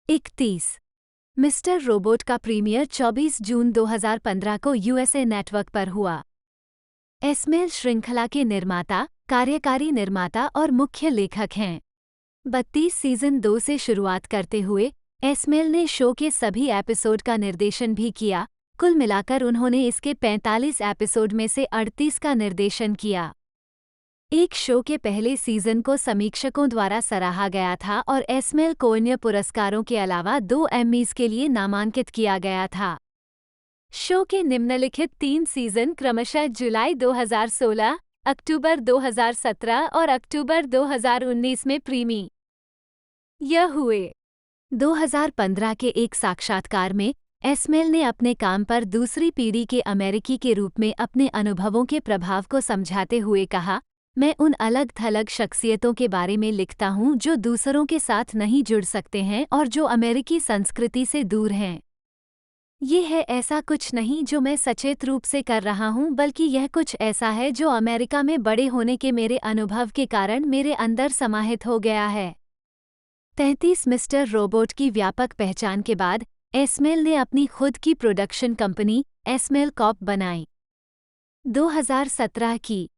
31 मिस्टर रोबोट का प्रीमियर 24 जून 2015 को यूएसए नेटवर्क पर हुआ। एसमेल श्रृंखला के निर्माता, कार्यकारी निर्माता और मुख्य लेखक हैं। 32 सीजन 2 से शुरुआत करते हुए एसमेल ने शो के सभी एपिसोड का निर्देशन भी किया। कुल मिलाकर उन्होंने इसके 45 एपिसोड में से 38 का निर्देशन किया। एक शो के पहले सीजन को समीक्षकों द्वारा सराहा गया था और एसमेल को अन्य पुरस्कारों के अलावा 2 एमीज के लिए नामांकित किया गया था। शो के निम्नलिखित 3 सीजन क्रमशः जुलाई 2016, अक्टूबर 2017 और अक्टूबर 2019 में प्रीमियर हुए। 2015 के एक साक्षात्कार में एसमेल ने अपने काम पर दूसरी पीढ़ी के अमेरिकी के रूप में अपने अनुभवों के प्रभाव को समझाते हुए कहा, मैं उन अलग थलग शख्सियतों के बारे में लिखता हूं जो दूसरों के साथ नहीं जुड़ सकते हैं और जो अमेरिकी संस्कृति से दूर हैं। ये है ऐसा कुछ नहीं जो मैं सचेत रूप से कर रहा हूं, बल्कि यह कुछ ऐसा है जो अमेरिका में बड़े होने के मेरे अनुभव के कारण मेरे अंदर समाहित हो गया है। 33 मिस्टर रोबोट की व्यापक पहचान के बाद एसमेल ने अपनी खुद की प्रोडक्शन कंपनी एसमेल कॉर्प बनाई। 2017 की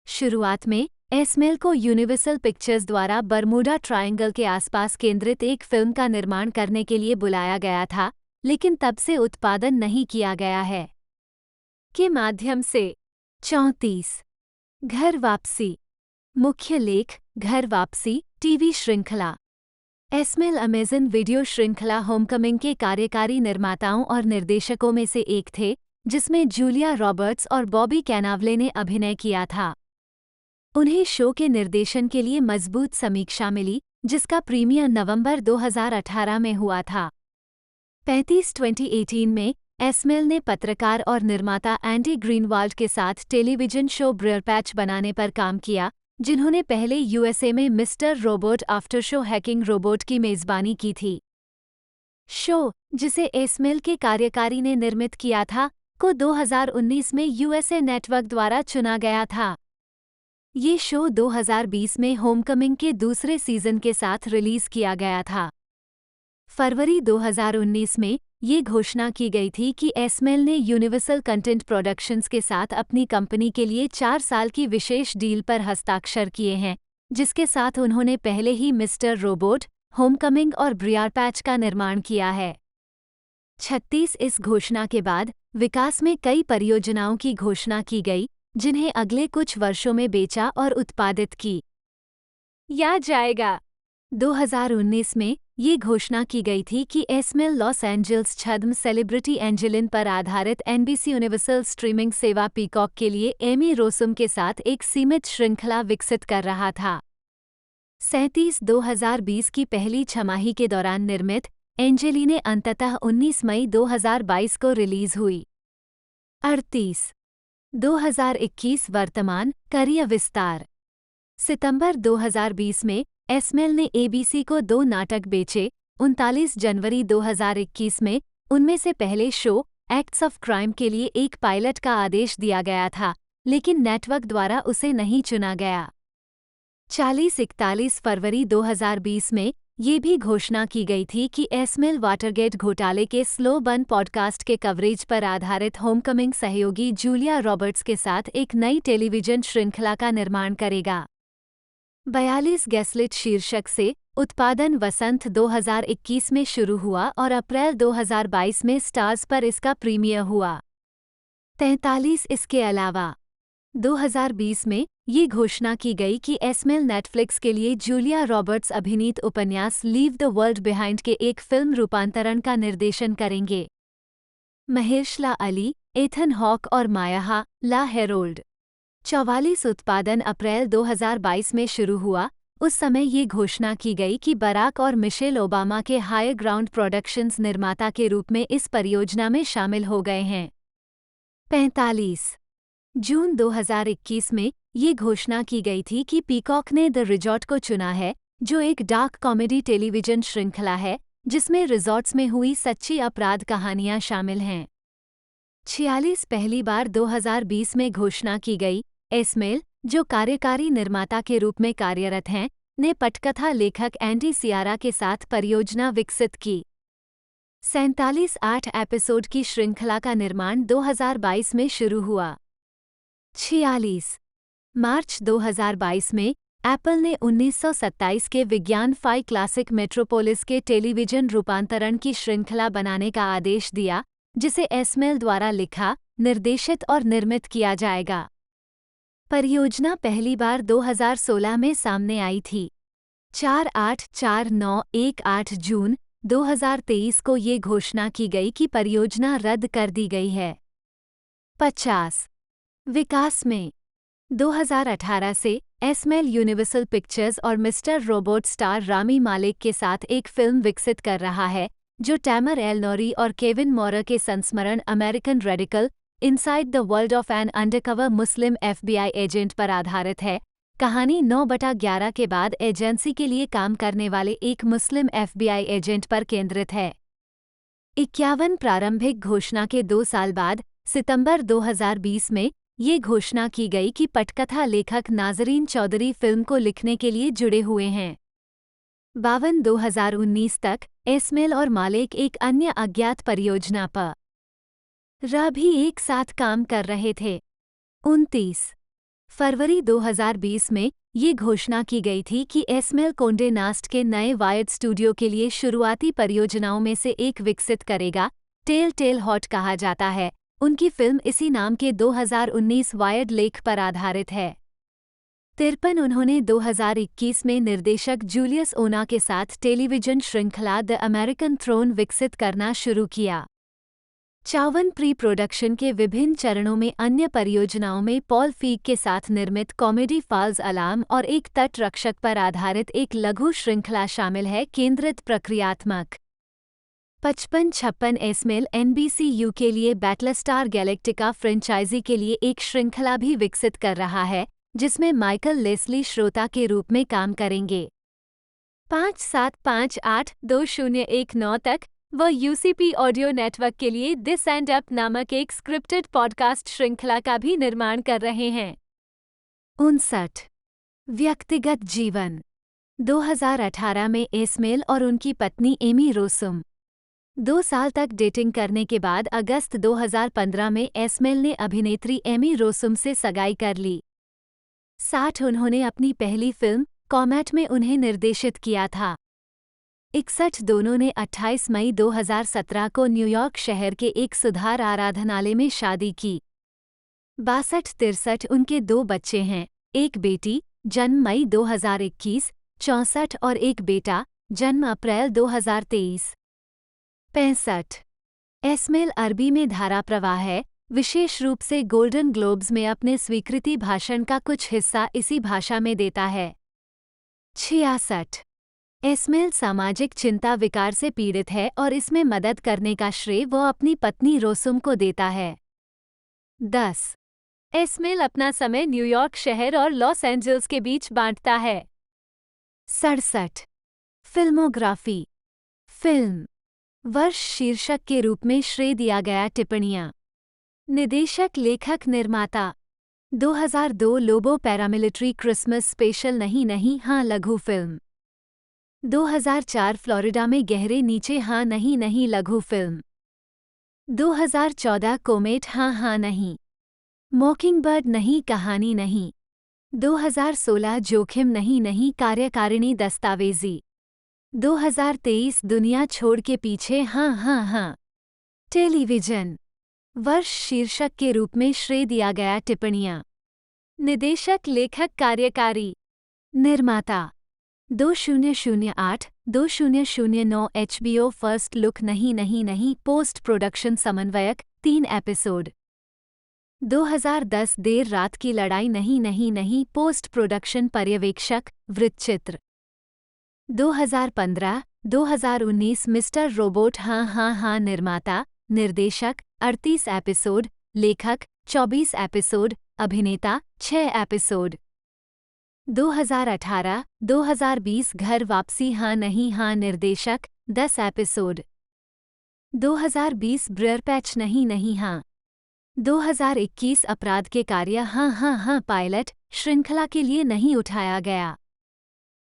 शुरुआत में एसमेल को यूनिवर्सल पिक्चर्स द्वारा बरमूडा ट्रायंगल के आसपास केंद्रित एक फिल्म का निर्माण करने के लिए बुलाया गया था, लेकिन तब से उत्पादन नहीं किया गया है। के माध्यम से 34 घर वापसी। मुख्य लेख, घर वापसी टीवी श्रृंखला। एसमेल अमेज़न वीडियो श्रृंखला होमकमिंग के कार्यकारी निर्माताओं और निर्देशकों में से एक थे, जिसमें जूलिया रॉबर्ट्स और बॉबी कैनावले ने अभिनय किया था। उन्हें शो के निर्देशन के लिए मजबूत समीक्षा मिली, जिसका प्रीमियर नवंबर 2018 में हुआ था। 35 2018 में एसमेल ने पत्रकार और निर्माता एंडी ग्रीनवाल्ड के साथ टेलीविजन शो ब्रियरपैच बनाने पर काम किया, जिन्होंने पहले यूएसए में mister robot after show hacking robot की मेज़बानी की थी। शो, जिसे एसमेल के कार्यकारी ने निर्मित किया था, को 2019 में यूएसए नेटवर्क द्वारा चुना गया था। ये शो 2020 में होमकमिंग के दूसरे सीजन के साथ रिलीज किया गया था। फरवरी 2019 में ये घोषणा की गई थी कि एसमेल ने यूनिवर्सल कंटेंट प्रोडक्शंस के साथ अपनी कंपनी के लिए 4 साल की विशेष डील पर हस्ताक्षर किए हैं, जिसके साथ उन्होंने पहले ही मिस्टर रोबोट, होमकमिंग और ब्रियरपैच का निर्माण किया है। 36 इस घोषणा के बाद विकास में कई परियोजनाओं की घोषणा की गई, जिन्हें अगले कुछ वर्षों में बेचा और उत्पादित की या जाएगा। 2019 में ये घोषणा की गई थी कि एसमेल लॉस एंजल्स छद्म सेलिब्रिटी एंजेलिन पर आधारित एनबीसी यूनिवर्सल स्ट्रीमिंग सेवा पीकॉक के लिए एमी रोसम के साथ एक सीमित श्रृंखला विकसित कर रहा था। 37 2020 की पहली छमाही के दौरान निर्मित एंजेलिने अंततः 19 मई 2022 को रिलीज हुई। 38 2021 वर्तमान करियर विस्तार। सितंबर 2020 में एसमेल ने एबीसी को 2 नाटक बेचे। 39 जनवरी 2021 में उनमें से पहले शो एक्ट्स ऑफ क्राइम के लिए एक पायलट का आदेश दिया गया था, लेकिन नेटवर्क द्वारा उसे नहीं चुना गया। 41 फरवरी 2020 में ये भी घोषणा की गई थी कि एसमेल वाटरगेट घोटाले के स्लो बर्न पॉडकास्ट के कवरेज पर आधारित होमकमिंग सहयोगी जूलिया रॉबर्ट्स के साथ एक नई टेलीविजन श्रृंखला का निर्माण करेगा। 42 गैसलिट शीर्षक से उत्पादन वसंत 2021 में शुरू हुआ और अप्रैल 2022 में स्टार्स पर इसका प्रीमियर हुआ। 43 इसके अलावा 2020 में ये घोषणा की गई कि एसमेल नेटफ्लिक्स के लिए जूलिया रॉबर्ट्स अभिनीत उपन्यास लीव द वर्ल्ड बिहाइंड के एक फिल्म रूपांतरण का निर्देशन करेंगे। महेशला अली, एथन हॉक और मायाहा ला हेरोल्ड। 44 उत्पादन अप्रैल 2022 में शुरू हुआ। उस समय ये घोषणा की गई कि बराक और मिशेल ओबामा के हायर ग्राउंड प्रोडक्शंस निर्माता के रूप में इस परियोजना में शामिल हो गए हैं। 45 जून 2021 में ये घोषणा की गई थी कि पीकॉक ने द रिजॉर्ट को चुना है, जो एक डार्क कॉमेडी टेलीविजन श्रृंखला है जिसमें रिजॉर्ट्स में हुई सच्ची अपराध कहानियां शामिल हैं। 46 पहली बार 2020 में घोषणा की गई। एस्मेल, जो कार्यकारी निर्माता के रूप में कार्यरत हैं, ने पटकथा लेखक एंडी सियारा के साथ परियोजना विकसित की। 47 8 एपिसोड की श्रृंखला का निर्माण 2022 में शुरू हुआ। 46 मार्च 2022 में एप्पल ने 1927 के विज्ञान फाई क्लासिक मेट्रोपोलिस के टेलीविजन रूपांतरण की श्रृंखला बनाने का आदेश दिया, जिसे एस्मेल द्वारा लिखा, निर्देशित और निर्मित किया जाएगा। परियोजना पहली बार 2016 में सामने आई थी। 4-8-4-9-1-8 जून 2023 को ये घोषणा की गई कि परियोजना रद्द कर दी गई है। 50 विकास में 2018 से एस्मेल यूनिवर्सल पिक्चर्स और Mr Robot star Rami Malek के साथ एक फिल्म विकसित कर रहा है, जो टैमर एल-नोरी और केविन मॉरर के संस्मरण American Radical Inside the World of an Undercover Muslim FBI agent पर आधारित है। कहानी 9/11 के बाद एजेंसी के लिए काम करने वाले एक मुस्लिम FBI एजेंट पर केंद्रित है। 51 प्रारंभिक घोषणा के 2 साल बाद सितंबर 2020 में ये घोषणा की गई कि पटकथा लेखक नाजरीन चौधरी फिल्म को लिखने के लिए जुड़े हुए हैं। 52 2019 तक एस्मेल और मालेक एक अन्य अज्ञात परियोजना पर भी एक साथ काम कर रहे थे। 29 फरवरी 2020 में ये घोषणा की गई थी कि एस्मेल कोंडे नास्ट के नए वायर्ड स्टूडियो के लिए शुरुआती परियोजनाओं में से एक विकसित करेगा। टेल टेल हॉट कहा जाता है। उनकी फिल्म इसी नाम के 2019 वायर्ड लेख पर आधारित है। 53 उन्होंने 2021 में निर्देशक जूलियस ओना के साथ टेलीविजन श्रृंखला द अमेरिकन थ्रोन विकसित करना शुरू किया। 54 प्री प्रोडक्शन के विभिन्न चरणों में अन्य परियोजनाओं में पॉल फीग के साथ निर्मित कॉमेडी फॉल्स अलार्म और एक तट रक्षक पर आधारित एक लघु श्रृंखला शामिल है। केंद्रित प्रक्रियात्मक 55-56 एस्मेल NBCU के लिए बैटलस्टार गैलेक्टिका फ्रेंचाइजी के लिए एक श्रृंखला भी विकसित कर रहा है, जिसमें माइकल लेस्ली श्रोता के रूप में काम करेंगे। 5758-2019 तक वह UCP ऑडियो नेटवर्क के लिए दिस एंड अप नामक एक स्क्रिप्टेड पॉडकास्ट श्रृंखला का भी निर्माण कर रहे हैं। 59 व्यक्तिगत जीवन 2018 में एस्मेल और उनकी पत्नी एमी रोसुम 2 साल तक डेटिंग करने के बाद अगस्त 2015 में एस्मेल ने अभिनेत्री एमी रोसुम से सगाई कर ली। 60 उन्होंने अपनी पहली फिल्म कॉमेट में उन्हें निर्देशित किया था। 61 दोनों ने 28 मई 2017 को न्यूयॉर्क शहर के एक सुधार आराधनालय में शादी की। 62-63 उनके 2 बच्चे हैं, एक बेटी जन्म मई 2021, 64 और एक बेटा जन्म अप्रैल 2023। 65 एस्मेल अरबी में धारा प्रवाह है, विशेष रूप से गोल्डन ग्लोब्स में अपने स्वीकृति भाषण का कुछ हिस्सा इसी भाषा में देता है। 66 एस्मेल सामाजिक चिंता विकार से पीड़ित है और इसमें मदद करने का श्रेय वो अपनी पत्नी रोसुम को देता है। 10 एस्मेल अपना समय न्यूयॉर्क शहर और लॉस एंजल्स के बीच बांटता है। 67 फिल्मोग्राफी फिल्म वर्ष शीर्षक के रूप में श्रेय दिया गया टिप्पणियां निदेशक लेखक निर्माता 2002 लोबो पैरामिलिट्री क्रिसमस स्पेशल नहीं नहीं हाँ लघु फिल्म 2004 फ्लोरिडा में गहरे नीचे हाँ नहीं नहीं लघु फिल्म 2014 कोमेट हाँ हाँ नहीं मॉकिंगबर्ड नहीं कहानी नहीं 2016 जोखिम नहीं नहीं कार्यकारिणी दस्तावेजी 2023 दुनिया छोड़ के पीछे हाँ हाँ हाँ टेलीविजन वर्ष शीर्षक के रूप में श्रेय दिया गया टिप्पणियां निदेशक लेखक कार्यकारी निर्माता 2008-2009 HBO फर्स्ट लुक नहीं नहीं नहीं पोस्ट प्रोडक्शन समन्वयक 3 एपिसोड 2010 देर रात की लड़ाई नहीं नहीं नहीं पोस्ट प्रोडक्शन पर्यवेक्षक वृत्तचित्र 2015-2019 मिस्टर रोबोट हाँ हाँ हाँ निर्माता निर्देशक 38 एपिसोड लेखक 24 एपिसोड अभिनेता 6 एपिसोड 2018-2020 घर वापसी हाँ नहीं हाँ निर्देशक 10 एपिसोड 2020 ब्रेयर पैच नहीं नहीं हाँ 2021 अपराध के कार्य हाँ हाँ हाँ पायलट श्रृंखला के लिए नहीं उठाया गया।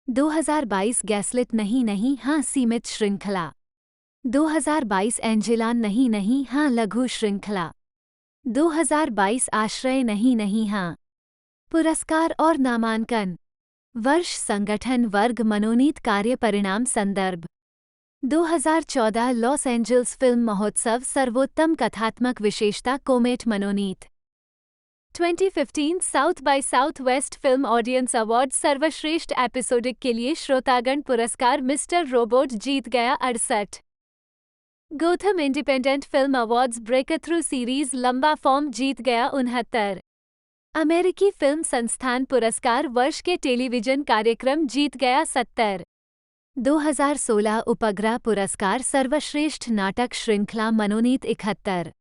2022 गैसलिट नहीं नहीं हाँ सीमित श्रृंखला। 2022 एंजेलान नहीं नहीं हाँ लघु श्रृंखला। 2022 आश्रय नहीं नहीं हाँ। पुरस्कार और नामांकन। वर्ष संगठन वर्ग मनोनीत कार्य परिणाम संदर्भ 2014 लॉस एंजल्स फिल्म महोत्सव सर्वोत्तम कथात्मक विशेषता कोमेट मनोनीत 2015 South by Southwest film audience award सर्वश्रेष्ठ एपिसोडिक के लिए श्रोतागण पुरस्कार मिस्टर रोबोट जीत गया 68। Gotham Independent Film Awards Breakthrough series लंबा फॉर्म जीत गया 69। अमेरिकी फिल्म संस्थान पुरस्कार वर्ष के टेलीविजन कार्यक्रम जीत गया 70। 2016 उपग्रह पुरस्कार सर्वश्रेष्ठ नाटक श्रृंखला मनोनीत 71।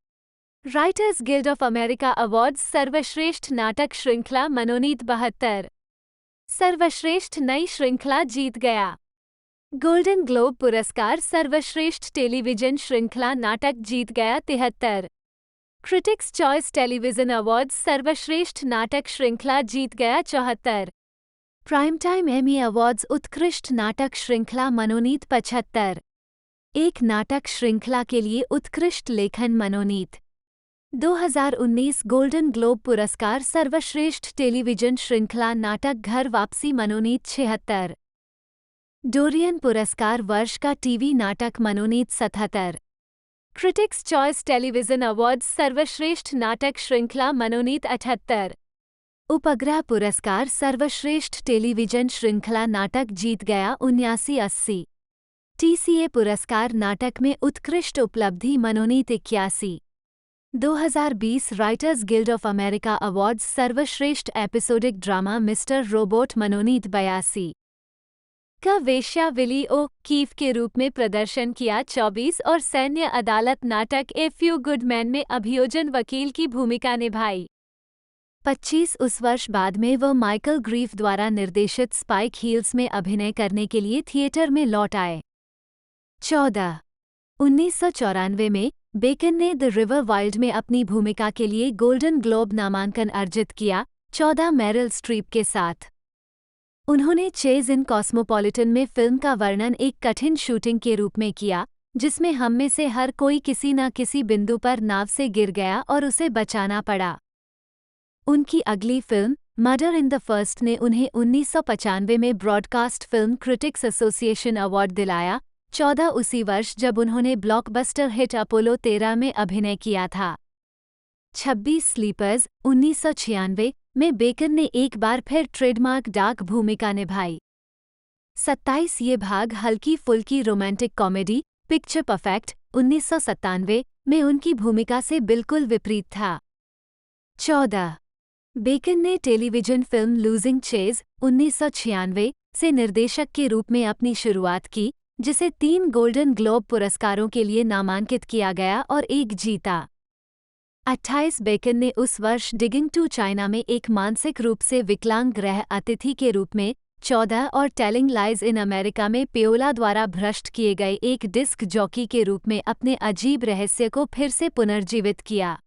Writers guild of America awards सर्वश्रेष्ठ नाटक श्रृंखला मनोनीत 72। सर्वश्रेष्ठ नई श्रृंखला जीत गया। गोल्डन ग्लोब पुरस्कार सर्वश्रेष्ठ टेलीविजन श्रृंखला नाटक जीत गया 73। क्रिटिक्स चॉइस टेलीविजन अवार्ड्स सर्वश्रेष्ठ नाटक श्रृंखला जीत गया 74। प्राइम टाइम एमी अवार्ड्स उत्कृष्ट नाटक श्रृंखला मनोनीत 75। एक नाटक श्रृंखला के लिए उत्कृष्ट लेखन मनोनीत। 2019 गोल्डन ग्लोब पुरस्कार सर्वश्रेष्ठ टेलीविजन श्रृंखला नाटक घर वापसी मनोनीत 76। डोरियन पुरस्कार वर्ष का टीवी नाटक मनोनीत 77। क्रिटिक्स चॉइस टेलीविजन अवार्ड्स सर्वश्रेष्ठ नाटक श्रृंखला मनोनीत 78। उपग्रह पुरस्कार सर्वश्रेष्ठ टेलीविजन श्रृंखला नाटक जीत गया 79-80। टीसीए पुरस्कार नाटक में उत्कृष्ट उपलब्धि मनोनीत 81। 2020 writers guild of America awards सर्वश्रेष्ठ एपिसोडिक ड्रामा मिस्टर रोबोट मनोनीत 82। का वेश्या विली ओ कीफ के रूप में प्रदर्शन किया 24 और सैन्य अदालत नाटक ए फ्यू गुड मैन में अभियोजन वकील की भूमिका निभाई। 25 उस वर्ष बाद में वह माइकल ग्रीफ द्वारा निर्देशित स्पाइक हील्स में अभिनय करने के लिए थिएटर में लौट आए। 14 1994 में बेकन ने द रिवर वाइल्ड में अपनी भूमिका के लिए गोल्डन ग्लोब नामांकन अर्जित किया 14 मेरिल स्ट्रीप के साथ। उन्होंने चेज इन कॉस्मोपॉलिटन में फिल्म का वर्णन एक कठिन शूटिंग के रूप में किया जिसमें हम में से हर कोई किसी न किसी बिंदु पर नाव से गिर गया और उसे बचाना पड़ा। उनकी अगली film murder in the first ने उन्हें 1995 में broadcast film critics association award दिलाया 14 उसी वर्ष जब उन्होंने ब्लॉकबस्टर हिट अपोलो 13 में अभिनय किया था। 26 स्लीपर्स 1996 में बेकन ने एक बार फिर ट्रेडमार्क डार्क भूमिका निभाई। 27 ये भाग हल्की फुल्की रोमांटिक कॉमेडी पिक्चर परफेक्ट 1997 में उनकी भूमिका से बिल्कुल विपरीत था। 14 बेकन ने टेलीविजन फिल्म लूजिंग चेज 1996 से निर्देशक के रूप में अपनी शुरुआत की जिसे 3 गोल्डन ग्लोब पुरस्कारों के लिए नामांकित किया गया और एक जीता। 28 बेकन ने उस वर्ष डिगिंग टू चाइना में एक मानसिक रूप से विकलांग गृह अतिथि के रूप में 14 और टेलिंग लाइज इन अमेरिका में पियोला द्वारा भ्रष्ट किए गए एक डिस्क जॉकी के रूप में अपने अजीब रहस्य को फिर से पुनर्जीवित किया।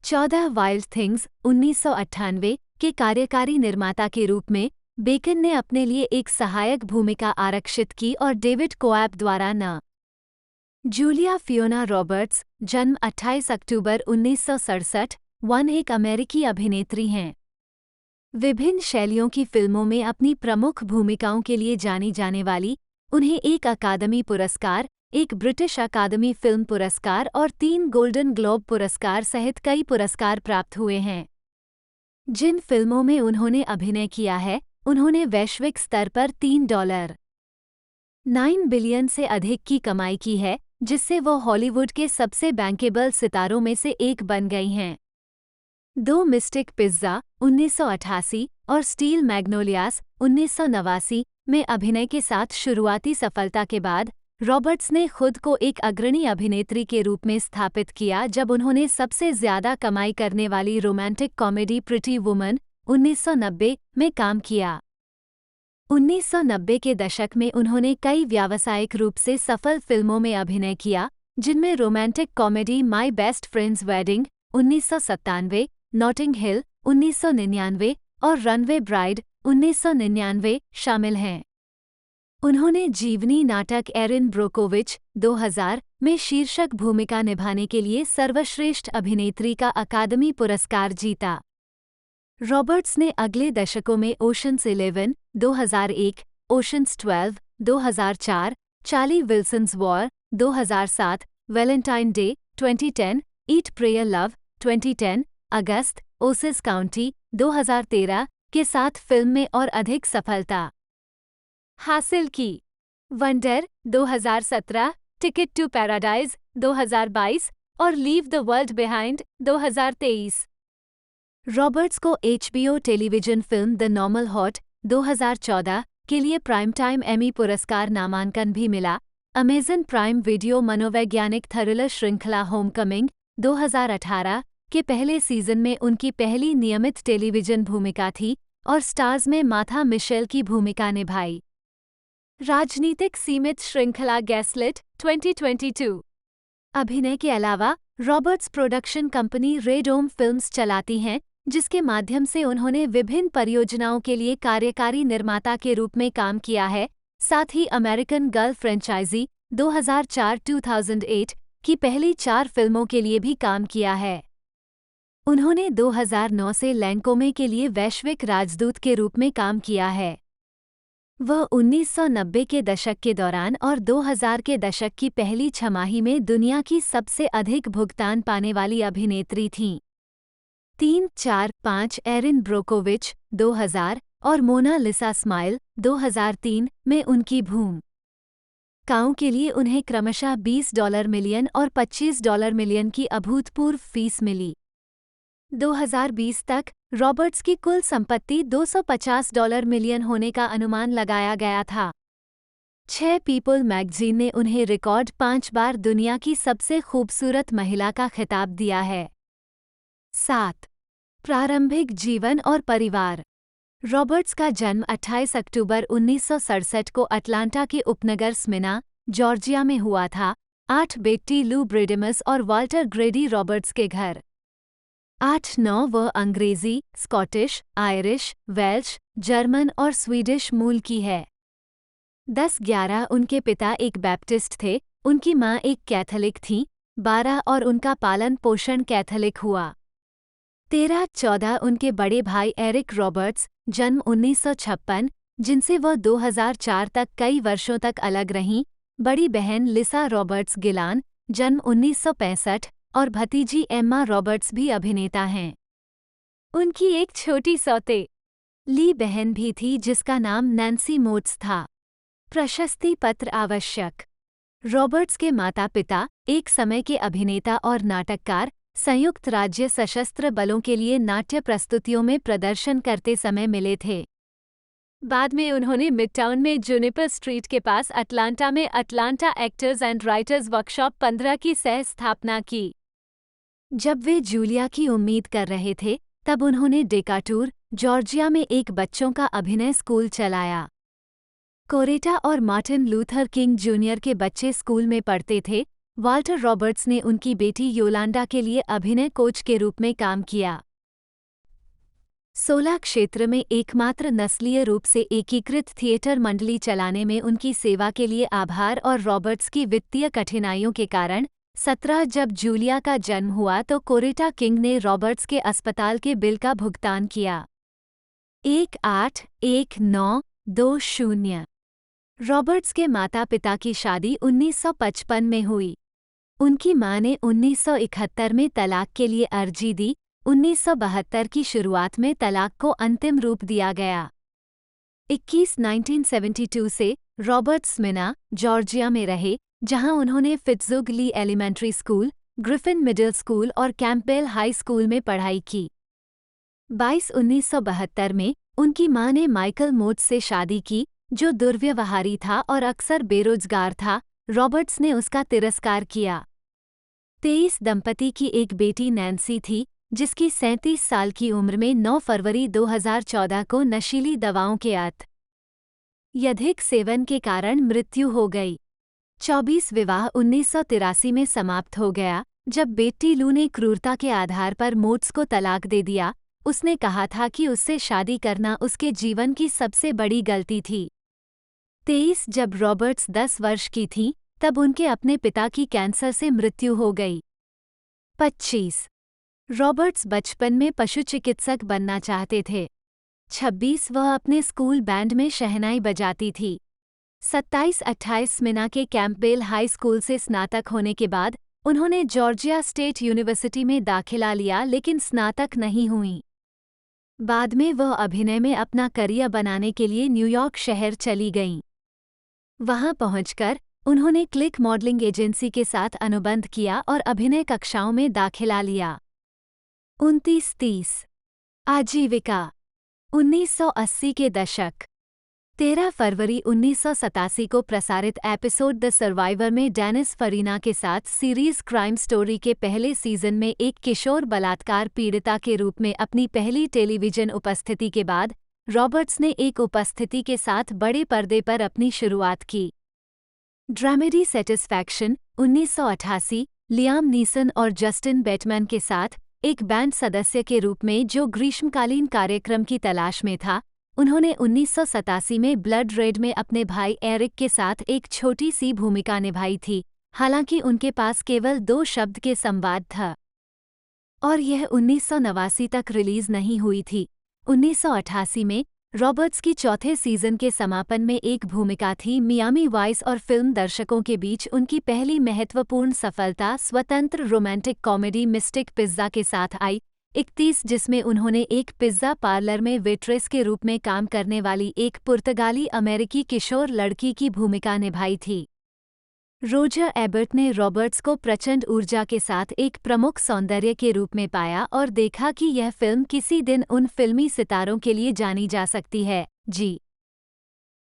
14 वाइल्ड थिंग्स 1998 के कार्यकारी निर्माता के रूप में बेकन ने अपने लिए एक सहायक भूमिका आरक्षित की और डेविड कोएब द्वारा न। जूलिया फियोना रॉबर्ट्स जन्म 28 अक्टूबर 1967 एक अमेरिकी अभिनेत्री हैं। विभिन्न शैलियों की फिल्मों में अपनी प्रमुख भूमिकाओं के लिए जानी जाने वाली उन्हें एक अकादमी पुरस्कार, एक ब्रिटिश अकादमी फिल्म पुरस्कार और 3 गोल्डन ग्लोब पुरस्कार सहित कई पुरस्कार प्राप्त हुए हैं। जिन फिल्मों में उन्होंने अभिनय किया है उन्होंने वैश्विक स्तर पर $3.9 बिलियन से अधिक की कमाई की है जिससे वो हॉलीवुड के सबसे बैंकेबल सितारों में से एक बन गई हैं। 2 मिस्टिक पिज़्ज़ा 1988 और स्टील मैग्नोलियास 1989 में अभिनय के साथ शुरुआती सफलता के बाद रॉबर्ट्स ने खुद को एक अग्रणी अभिनेत्री के रूप में स्थापित किया जब उन्होंने सबसे ज्यादा कमाई करने वाली रोमांटिक कॉमेडी प्रिटी वुमन 1990 में काम किया। 1990 के दशक में उन्होंने कई व्यावसायिक रूप से सफल फिल्मों में अभिनय किया जिनमें romantic comedy my best friend's wedding 1997, Notting Hill 1999 और रनवे ब्राइड 1999 शामिल हैं। उन्होंने जीवनी नाटक एरिन ब्रोकोविच 2000 में शीर्षक भूमिका निभाने के लिए सर्वश्रेष्ठ अभिनेत्री का अकादमी पुरस्कार जीता। रॉबर्ट्स ने अगले दशकों में oceans 11 2001, oceans 12 2004, Charlie Wilson's war 2007, Valentine day 2010, ईट प्रेयर लव 2010, अगस्त, ओसेस काउंटी 2013 के साथ फिल्म में और अधिक सफलता हासिल की। वंडर 2017, टिकट टू पैराडाइज 2022 और leave the world behind 2023। Roberts को HBO television film the normal hot 2014 के लिए प्राइम टाइम एमी पुरस्कार नामांकन भी मिला। अमेज़न प्राइम वीडियो मनोवैज्ञानिक थ्रिलर श्रृंखला होमकमिंग 2018 के पहले सीजन में उनकी पहली नियमित टेलीविजन भूमिका थी और स्टार्स में माथा मिशेल की भूमिका निभाई। राजनीतिक सीमित श्रृंखला गैसलिट 2022। अभिनय के अलावा Roberts production company Red Om Films चलाती हैं, जिसके माध्यम से उन्होंने विभिन्न परियोजनाओं के लिए कार्यकारी निर्माता के रूप में काम किया है। साथ ही अमेरिकन गर्ल फ्रेंचाइजी 2004-2008 की पहली 4 फिल्मों के लिए भी काम किया है। उन्होंने 2009 से लैंकोमे के लिए वैश्विक राजदूत के रूप में काम किया है। वह 1990 के दशक के दौरान और 2000 के दशक की पहली छमाही में दुनिया की सबसे अधिक भुगतान पाने वाली अभिनेत्री थीं। 3, 4, 5 एरिन ब्रोकोविच 2000 और मोना लिसा स्माइल 2003 में उनकी भूमिकाओं के लिए उन्हें क्रमशः $20 मिलियन और $25 मिलियन की अभूतपूर्व फीस मिली। 2020 तक रॉबर्ट्स की कुल संपत्ति $250 मिलियन होने का अनुमान लगाया गया था। 6 पीपल मैगजीन ने उन्हें रिकॉर्ड 5 बार दुनिया की सबसे खूबसूरत महिला का खिताब दिया है। 7. प्रारंभिक जीवन और परिवार। रॉबर्ट्स का जन्म 28 अक्टूबर 1967 को अटलांटा के उपनगर स्मिना, जॉर्जिया में हुआ था। 8 बेटी लू ब्रिडेमस और वाल्टर ग्रेडी रॉबर्ट्स के घर। 8-9 वह अंग्रेजी, स्कॉटिश, आयरिश, वेल्श, जर्मन और स्वीडिश मूल की है। 10-11 उनके पिता एक बैप्टिस्ट थे, उनकी मां एक कैथोलिक थीं। 12 और उनका पालन पोषण कैथोलिक हुआ। 13-14 उनके बड़े भाई एरिक रॉबर्ट्स, जन्म 1956, जिनसे वह 2004 तक कई वर्षों तक अलग रहीं। बड़ी बहन लिसा रॉबर्ट्स गिलान, जन्म 1965 और भतीजी एम्मा रॉबर्ट्स भी अभिनेता हैं। उनकी एक छोटी सौतेली बहन भी थी जिसका नाम नैन्सी मोट्स था। प्रशस्ति पत्र आवश्यक। रॉबर्ट्स के माता-पिता एक समय के अभिनेता और नाटककार संयुक्त राज्य सशस्त्र बलों के लिए नाट्य प्रस्तुतियों में प्रदर्शन करते समय मिले थे। बाद में उन्होंने मिडटाउन में जूनिपर स्ट्रीट के पास अटलांटा में Atlanta actors and writers workshop 15 की सह स्थापना की। जब वे जूलिया की उम्मीद कर रहे थे, तब उन्होंने डेकाटूर, जॉर्जिया में एक बच्चों का अभिनय स्कूल चलाया। कोरेटा और मार्टिन लूथर किंग जूनियर के बच्चे स्कूल में पढ़ते थे। वाल्टर रॉबर्ट्स ने उनकी बेटी योलांडा के लिए अभिनय कोच के रूप में काम किया। 16 क्षेत्र में एकमात्र नस्लीय रूप से एकीकृत थिएटर मंडली चलाने में उनकी सेवा के लिए आभार और रॉबर्ट्स की वित्तीय कठिनाइयों के कारण 17 जब जूलिया का जन्म हुआ तो कोरेटा किंग ने रॉबर्ट्स के अस्पताल के बिल का भुगतान किया। 181920 रॉबर्ट्स के माता-पिता की शादी 1955 में हुई। उनकी मां ने 1971 में तलाक के लिए अर्जी दी। 1972 की शुरुआत में तलाक को अंतिम रूप दिया गया। 1972 से रॉबर्ट्स स्मिना, जॉर्जिया में रहे, जहां उन्होंने Fitzhugh Lee Elementary School, Griffin Middle School और कैंपबेल हाई स्कूल में पढ़ाई की। 1972 में उनकी मां ने माइकल मोट्स से शादी की, जो दुर्व्यवहारी था और अक्सर बेरोजगार था। रॉबर्ट्स ने उसका तिरस्कार किया। 23 दंपति की एक बेटी नैन्सी थी, जिसकी 37 साल की उम्र में 9 फरवरी 2014 को नशीली दवाओं के अत्यधिक सेवन के कारण मृत्यु हो गई। 24 विवाह 1983 में समाप्त हो गया। जब बेट्टी लू ने क्रूरता के आधार पर मोट्स को तलाक दे दिया, उसने कहा था कि उससे शादी करना उसके जीवन की सबसे बड़ी गलती थी। 23 जब रॉबर्ट्स 10 वर्ष की थीं, तब उनके अपने पिता की कैंसर से मृत्यु हो गई। 25 रॉबर्ट्स बचपन में पशु चिकित्सक बनना चाहते थे। 26 वह अपने स्कूल बैंड में शहनाई बजाती थी। 27-28 मिना के कैंपबेल हाई स्कूल से स्नातक होने के बाद उन्होंने जॉर्जिया स्टेट यूनिवर्सिटी में दाखिला लिया, लेकिन स्नातक नहीं हुईं। बाद में वह अभिनय में अपना करियर बनाने के लिए न्यूयॉर्क शहर चली गईं। वहां पहुंचकर उन्होंने क्लिक मॉडलिंग एजेंसी के साथ अनुबंध किया और अभिनय कक्षाओं में दाखिला लिया। 29-30 आजीविका 1980 के दशक 13 फरवरी 1987 को प्रसारित एपिसोड द सर्वाइवर में डेनिस फरीना के साथ सीरीज क्राइम स्टोरी के पहले सीजन में एक किशोर बलात्कार पीड़िता के रूप में अपनी पहली टेलीविजन उपस्थिति के बाद रॉबर्ट्स ने एक उपस्थिति के साथ बड़े पर्दे पर अपनी शुरुआत की। ड्रामेडी सेटिस्फैक्शन 1988 लियाम नीसन और जस्टिन बेटमैन के साथ एक बैंड सदस्य के रूप में जो ग्रीष्मकालीन कार्यक्रम की तलाश में था, उन्होंने 1987 में ब्लड रेड में अपने भाई एरिक के साथ एक छोटी सी भूमिका निभाई थी, हालांकि उनके पास केवल 2 शब्द के संवाद था और यह 1989 तक रिलीज नहीं हुई थी। 1988 में रॉबर्ट्स की चौथे सीजन के समापन में एक भूमिका थी मियामी वाइस और फिल्म दर्शकों के बीच उनकी पहली महत्वपूर्ण सफलता स्वतंत्र रोमांटिक कॉमेडी मिस्टिक पिज्जा के साथ आई 31, जिसमें उन्होंने एक पिज्जा पार्लर में वेट्रेस के रूप में काम करने वाली एक पुर्तगाली अमेरिकी किशोर लड़की की भूमिका निभाई थी। रोजर एबर्ट ने रॉबर्ट्स को प्रचंड ऊर्जा के साथ एक प्रमुख सौंदर्य के रूप में पाया और देखा कि यह फिल्म किसी दिन उन फिल्मी सितारों के लिए जानी जा सकती है। जी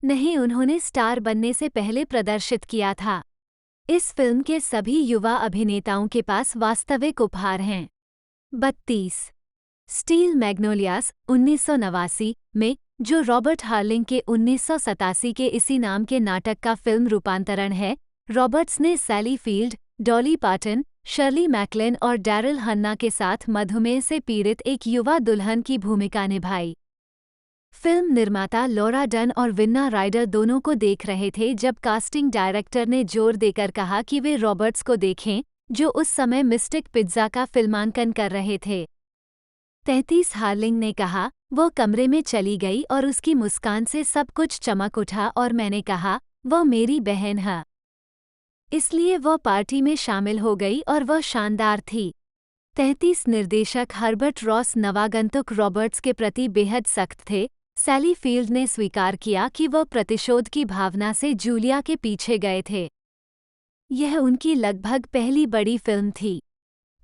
नहीं, उन्होंने स्टार बनने से पहले प्रदर्शित किया था। इस फिल्म के सभी युवा अभिनेताओं के पास वास्तविक उपहार हैं। 32 स्टील मैग्नोलियास 1989 में, जो रॉबर्ट हार्लिंग के 1987 के इसी नाम के नाटक का फिल्म रूपांतरण है, रॉबर्ट्स ने सैली फील्ड, डॉली पार्टन, शर्ली मैक्लेन और डैरिल हन्ना के साथ मधुमेह से पीड़ित एक युवा दुल्हन की भूमिका निभाई। फिल्म निर्माता लॉरा डन और विन्ना राइडर दोनों को देख रहे थे जब कास्टिंग डायरेक्टर ने जोर देकर कहा कि वे रॉबर्ट्स को देखें, जो उस समय मिस्टिक पिज्जा का फिल्मांकन कर रहे थे। 33 हार्लिंग ने कहा, वो कमरे में चली गई और उसकी मुस्कान से सब कुछ चमक उठा और मैंने कहा, वह मेरी बहन है। इसलिए वह पार्टी में शामिल हो गई और वह शानदार थी। 33 निर्देशक हर्बर्ट रॉस नवागंतुक रॉबर्ट्स के प्रति बेहद सख्त थे। सैली फील्ड ने स्वीकार किया कि वह प्रतिशोध की भावना से जूलिया के पीछे गए थे। यह उनकी लगभग पहली बड़ी फिल्म थी।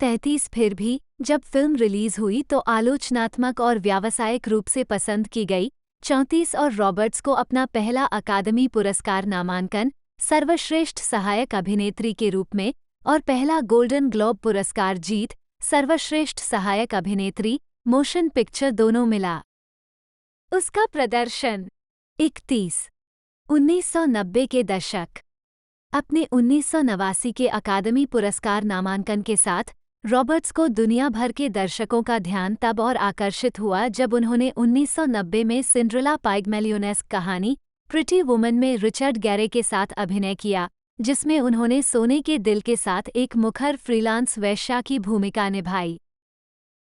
33 फिर भी जब फिल्म रिलीज हुई तो आलोचनात्मक और व्यावसायिक रूप से पसंद की गई। 34 और रॉबर्ट्स को अपना पहला अकादमी पुरस्कार नामांकन सर्वश्रेष्ठ सहायक अभिनेत्री के रूप में और पहला गोल्डन ग्लोब पुरस्कार जीत सर्वश्रेष्ठ सहायक अभिनेत्री मोशन पिक्चर दोनों मिला। उसका प्रदर्शन 31 1990 के दशक। अपने 1989 के अकादमी पुरस्कार नामांकन के साथ रॉबर्ट्स को दुनिया भर के दर्शकों का ध्यान तब और आकर्षित हुआ जब उन्होंने 1990 में सिंड्रेला पाइगमैलियोनेस्क कहानी प्रिटी वुमन में रिचर्ड गैरे के साथ अभिनय किया, जिसमें उन्होंने सोने के दिल के साथ एक मुखर फ्रीलांस वेश्या की भूमिका निभाई।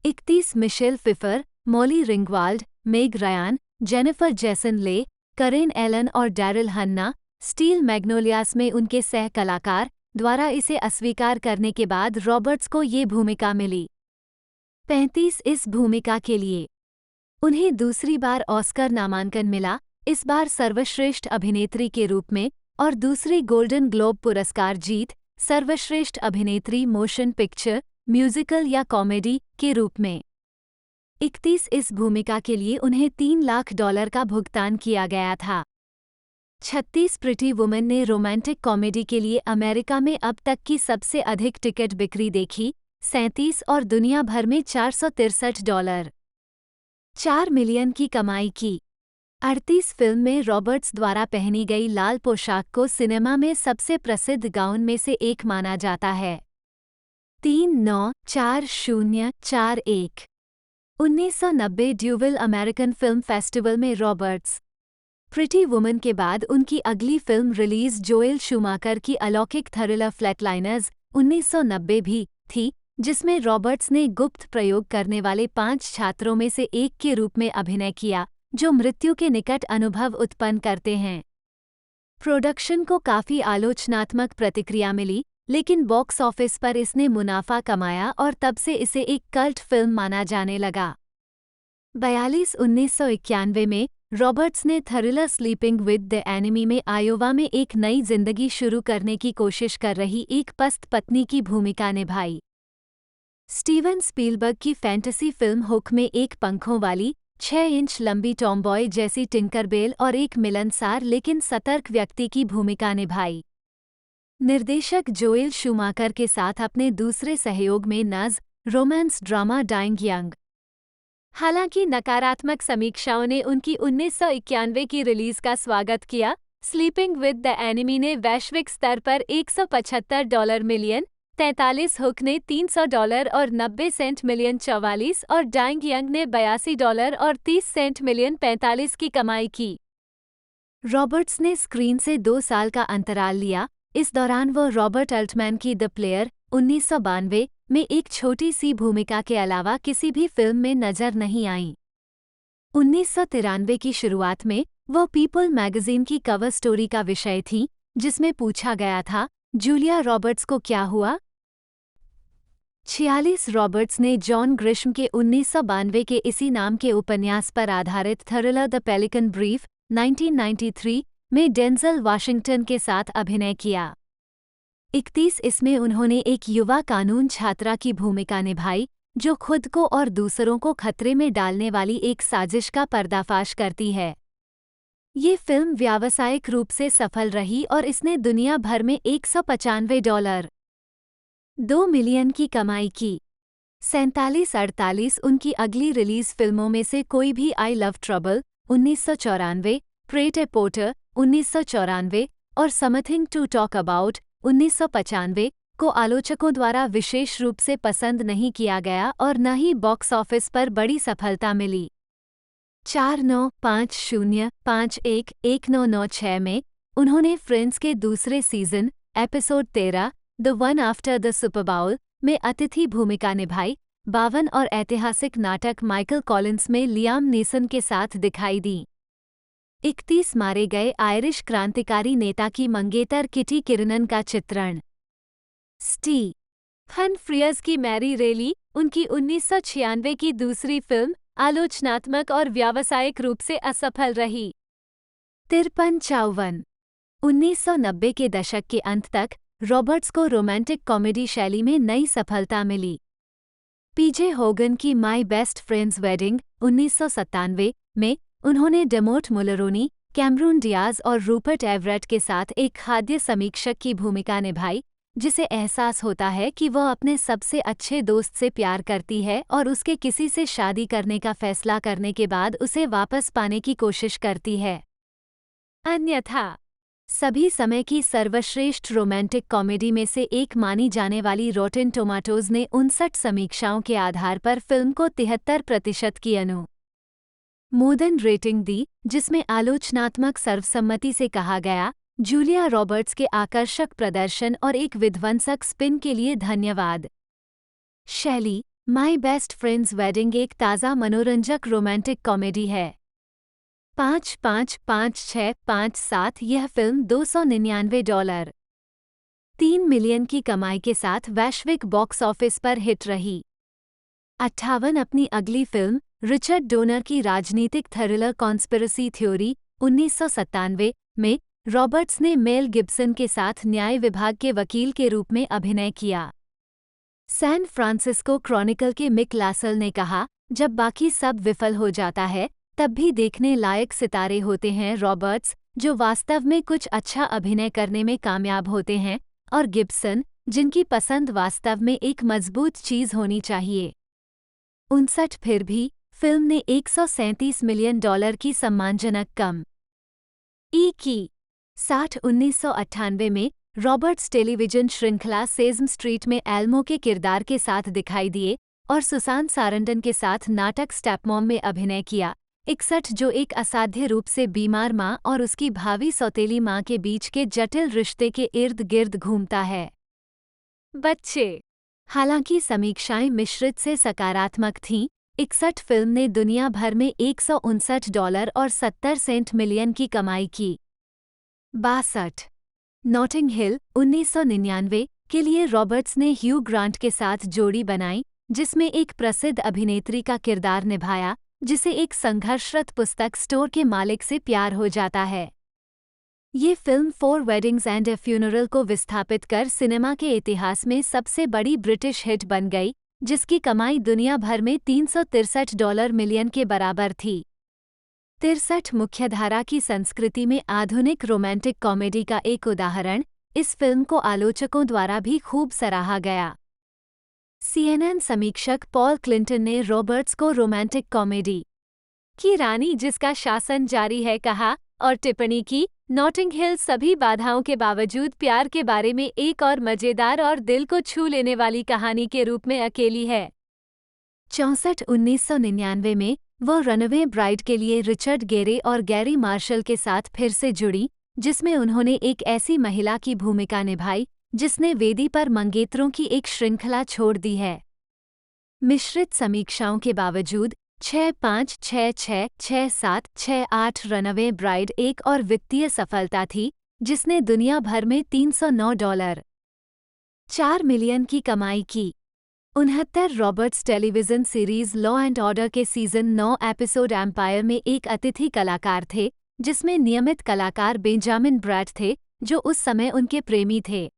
31 मिशेल फिफर, मॉली रिंगवाल्ड, मेग रयान, जेनिफर जेसन ले, करेन एलन और डैरिल हन्ना स्टील मैग्नोलियास में उनके सह कलाकार द्वारा इसे अस्वीकार करने के बाद रॉबर्ट्स को ये भूमिका मिली। 35 इस भूमिका के लिए उन्हें दूसरी बार ऑस्कर नामांकन मिला, इस बार सर्वश्रेष्ठ अभिनेत्री के रूप में और दूसरी गोल्डन ग्लोब पुरस्कार जीत सर्वश्रेष्ठ अभिनेत्री मोशन पिक्चर, म्यूजिकल या कॉमेडी के रूप में। 31 इस भूमिका के लिए उन्हें $3 लाख का भुगतान किया गया था। 36 प्रिटी वुमन ने रोमांटिक कॉमेडी के लिए अमेरिका में अब तक की सबसे अधिक टिकट बिक्री देखी, 37 और दुनिया भर में $463 4 मिलियन की कमाई की। 38 फिल्म में रॉबर्ट्स द्वारा पहनी गई लाल पोशाक को सिनेमा में सबसे प्रसिद्ध गाउन में से एक माना जाता है। 394041। 1990 ड्यूविल अमेरिकन फिल्म फेस्टिवल में रॉबर्ट्स प्रिटी वुमन के बाद उनकी अगली फिल्म रिलीज जोएल शूमाकर की अलौकिक थ्रिलर फ्लैटलाइनर्स 1990 भी थी, जिसमें रॉबर्ट्स ने गुप्त प्रयोग करने वाले 5 छात्रों में से एक के रूप में अभिनय किया, जो मृत्यु के निकट अनुभव उत्पन्न करते हैं। प्रोडक्शन को काफ़ी आलोचनात्मक प्रतिक्रिया मिली, लेकिन बॉक्स ऑफिस पर इसने मुनाफा कमाया और तब से इसे एक कल्ट फिल्म माना जाने लगा। 1991 में रॉबर्ट्स ने thriller sleeping with the enemy में आयोवा में एक नई जिंदगी शुरू करने की कोशिश कर रही एक पस्त पत्नी की भूमिका निभाई। स्टीवन स्पीलबर्ग की फैंटेसी फिल्म हुक में एक पंखों वाली 6 इंच लंबी टॉमबॉय जैसी टिंकरबेल और एक मिलनसार लेकिन सतर्क व्यक्ति की भूमिका निभाई। निर्देशक जोएल शूमाकर के साथ अपने दूसरे सहयोग में नज रोमांस ड्रामा डाइंग यंग। हालांकि नकारात्मक समीक्षाओं ने उनकी 1991 की रिलीज का स्वागत किया। स्लीपिंग विद द एनिमी ने वैश्विक स्तर पर $175 मिलियन, 43 हुक ने $300 और 90 सेंट मिलियन 44 और डाइंग यंग ने $82 और 30 सेंट मिलियन 45 की कमाई की। रॉबर्ट्स ने स्क्रीन से 2 साल का अंतराल लिया। इस दौरान वो रॉबर्ट अल्टमैन की द प्लेयर 1992 में एक छोटी सी भूमिका के अलावा किसी भी फिल्म में नजर नहीं आईं। 1993 की शुरुआत में वो पीपल मैगजीन की कवर स्टोरी का विषय थी, जिसमें पूछा गया था, जूलिया रॉबर्ट्स को क्या हुआ? 46 रॉबर्ट्स ने जॉन ग्रिशम के 1992 के इसी नाम के उपन्यास पर आधारित थ्रिलर द पेलिकन ब्रीफ 1993 में डेंजल वाशिंगटन के साथ अभिनय किया। 31 इसमें उन्होंने एक युवा कानून छात्रा की भूमिका निभाई, जो खुद को और दूसरों को खतरे में डालने वाली एक साजिश का पर्दाफाश करती है। ये फिल्म व्यावसायिक रूप से सफल रही और इसने दुनिया भर में $195.2 मिलियन की कमाई की। 47-48 उनकी अगली रिलीज फिल्मों में से कोई भी I Love Trouble 1994, Pret a Porter 1994 और समथिंग टू टॉक अबाउट 1995 को आलोचकों द्वारा विशेष रूप से पसंद नहीं किया गया और न ही बॉक्स ऑफिस पर बड़ी सफलता मिली। 4950511996 में उन्होंने फ्रेंड्स के दूसरे season episode 13 The One After the Super Bowl में अतिथि भूमिका निभाई। 52 और ऐतिहासिक नाटक माइकल कॉलिंस में लियाम नीसन के साथ दिखाई दी। 31 मारे गए आयरिश क्रांतिकारी नेता की मंगेतर किटी किरनन का चित्रण। स्टीफन फ्रीयर्स की मैरी रेली उनकी 1996 की दूसरी फिल्म आलोचनात्मक और व्यावसायिक रूप से असफल रही। 53-54 1990 के दशक के अंत तक रॉबर्ट्स को रोमांटिक कॉमेडी शैली में नई सफलता मिली। पीजे होगन की माई बेस्ट फ्रेंड्स वेडिंग 1997 में उन्होंने डेमोट मुलरोनी, कैमरून डियाज और रूपर्ट एवरेट के साथ एक खाद्य समीक्षक की भूमिका निभाई, जिसे एहसास होता है कि वह अपने सबसे अच्छे दोस्त से प्यार करती है और उसके किसी से शादी करने का फैसला करने के बाद उसे वापस पाने की कोशिश करती है। अन्यथा सभी समय की सर्वश्रेष्ठ रोमांटिक कॉमेडी में से एक मानी जाने वाली रॉटेन टोमाटोज ने 59 समीक्षाओं के आधार पर फिल्म को 73% की अनुमोदन रेटिंग दी, जिसमें आलोचनात्मक सर्वसम्मति से कहा गया, जूलिया रॉबर्ट्स के आकर्षक प्रदर्शन और एक विध्वंसक स्पिन के लिए धन्यवाद। शैली माई बेस्ट फ्रेंड्स वेडिंग एक ताज़ा मनोरंजक रोमांटिक कॉमेडी है। 555657 यह फिल्म $299.3 मिलियन की कमाई के साथ वैश्विक बॉक्स ऑफिस पर हिट रही। 58 अपनी अगली फिल्म रिचर्ड डोनर की राजनीतिक थ्रिलर कॉन्स्पिरेसी थ्योरी 1997 में रॉबर्ट्स ने मेल गिब्सन के साथ न्याय विभाग के वकील के रूप में अभिनय किया। सैन फ्रांसिस्को क्रॉनिकल के मिक लासल ने कहा, जब बाकी सब विफल हो जाता है तब भी देखने लायक सितारे होते हैं रॉबर्ट्स, जो वास्तव में कुछ अच्छा अभिनय करने में कामयाब होते हैं, और गिब्सन, जिनकी पसंद वास्तव में एक मजबूत चीज होनी चाहिए। 59 फिर भी फिल्म ने $137 मिलियन की सम्मानजनक कमाई की। 60 1998 में रॉबर्ट्स टेलीविजन श्रृंखला सेज़म स्ट्रीट में एल्मो के किरदार के साथ दिखाई दिए और सुसान सारंडन के साथ नाटक स्टेपमॉम में अभिनय किया। 61 जो एक असाध्य रूप से बीमार माँ और उसकी भावी सौतेली माँ के बीच के जटिल रिश्ते के इर्द गिर्द घूमता है। बच्चे। हालांकि समीक्षाएं मिश्रित से सकारात्मक थीं, 61 फिल्म ने दुनिया भर में $159 और 70 सेंट मिलियन की कमाई की। 62 नॉटिंग हिल 1999 के लिए रॉबर्ट्स ने ह्यू ग्रांट के साथ जोड़ी बनाई, जिसमें एक प्रसिद्ध अभिनेत्री का किरदार निभाया जिसे एक संघर्षरत पुस्तक स्टोर के मालिक से प्यार हो जाता है। ये film 4 weddings and A funeral को विस्थापित कर सिनेमा के इतिहास में सबसे बड़ी ब्रिटिश हिट बन गई, जिसकी कमाई दुनिया भर में $363 मिलियन के बराबर थी। 63 मुख्यधारा की संस्कृति में आधुनिक रोमांटिक कॉमेडी का एक उदाहरण, इस फिल्म को आलोचकों द्वारा भी खूब सराहा गया। CNN समीक्षक पॉल क्लिंटन ने रॉबर्ट्स को रोमांटिक कॉमेडी की रानी जिसका शासन जारी है कहा और टिप्पणी की, नॉटिंग हिल सभी बाधाओं के बावजूद प्यार के बारे में एक और मजेदार और दिल को छू लेने वाली कहानी के रूप में अकेली है। 64 1999 में वह रनअवे ब्राइड के लिए रिचर्ड गेरे और गैरी मार्शल के साथ फिर से जुड़ी, जिसमें उन्होंने एक ऐसी महिला की भूमिका निभाई जिसने वेदी पर मंगेतरों की एक श्रृंखला छोड़ दी है। मिश्रित समीक्षाओं के बावजूद 6.5, 6.6, 6.7, 6.8 रनअवे ब्राइड एक और वित्तीय सफलता थी, जिसने दुनिया भर में $309.4 मिलियन की कमाई की। 69 Roberts television series law and order के सीजन 9 एपिसोड एम्पायर में एक अतिथि कलाकार थे, जिसमें नियमित कलाकार बेंजामिन ब्रैट थे, जो उस समय उनके प्रेमी थे।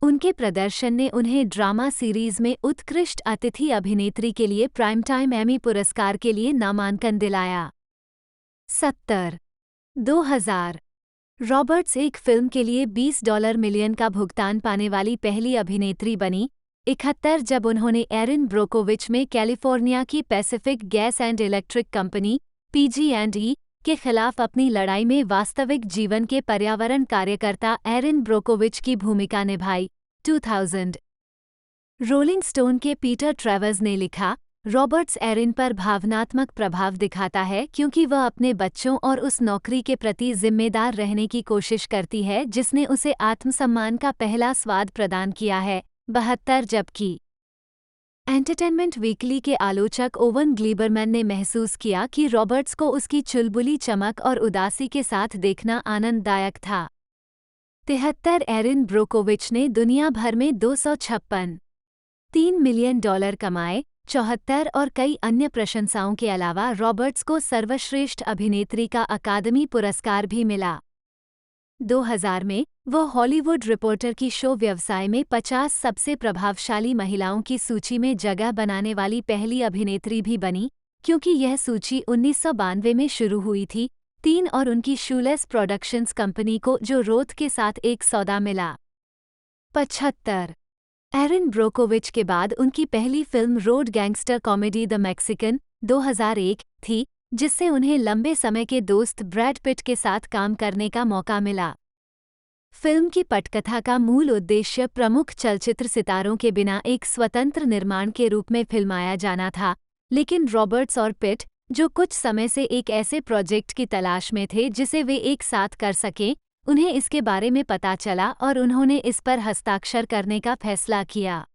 उनके प्रदर्शन ने उन्हें ड्रामा सीरीज में उत्कृष्ट अतिथि अभिनेत्री के लिए प्राइम टाइम एमी पुरस्कार के लिए नामांकन दिलाया। 70 2000 रॉबर्ट्स एक फिल्म के लिए $20 मिलियन का भुगतान पाने वाली पहली अभिनेत्री बनी। 71 जब उन्होंने एरिन ब्रोकोविच में कैलिफोर्निया की Pacific gas and electric company PG&E के खिलाफ अपनी लड़ाई में वास्तविक जीवन के पर्यावरण कार्यकर्ता एरिन ब्रोकोविच की भूमिका निभाई। 2000 रोलिंग स्टोन के पीटर ट्रेवर्स ने लिखा, रॉबर्ट्स एरिन पर भावनात्मक प्रभाव दिखाता है क्योंकि वह अपने बच्चों और उस नौकरी के प्रति जिम्मेदार रहने की कोशिश करती है जिसने उसे आत्मसम्मान का पहला स्वाद प्रदान किया है। 72 जबकि एंटरटेनमेंट वीकली के आलोचक ओवन ग्लीबरमैन ने महसूस किया कि रॉबर्ट्स को उसकी चुलबुली चमक और उदासी के साथ देखना आनंददायक था। 73 एरिन ब्रोकोविच ने दुनिया भर में $256.3 मिलियन कमाए। 74 और कई अन्य प्रशंसाओं के अलावा रॉबर्ट्स को सर्वश्रेष्ठ अभिनेत्री का अकादमी पुरस्कार भी मिला। 2000 में वह हॉलीवुड रिपोर्टर की शो व्यवसाय में 50 सबसे प्रभावशाली महिलाओं की सूची में जगह बनाने वाली पहली अभिनेत्री भी बनी, क्योंकि यह सूची 1992 में शुरू हुई थी। 3 और उनकी शूलेस प्रोडक्शंस कंपनी को जो रोथ के साथ एक सौदा मिला। 75 एरिन ब्रोकोविच के बाद उनकी पहली film road gangster comedy the Mexican 2001 थी, जिससे उन्हें लंबे समय के दोस्त ब्रैड पिट के साथ काम करने का मौका मिला। फिल्म की पटकथा का मूल उद्देश्य प्रमुख चलचित्र सितारों के बिना एक स्वतंत्र निर्माण के रूप में फिल्माया जाना था, लेकिन रॉबर्ट्स और पिट, जो कुछ समय से एक ऐसे प्रोजेक्ट की तलाश में थे जिसे वे एक साथ कर सकें, उन्हें इसके बारे में पता चला और उन्होंने इस पर हस्ताक्षर करने का फैसला किया।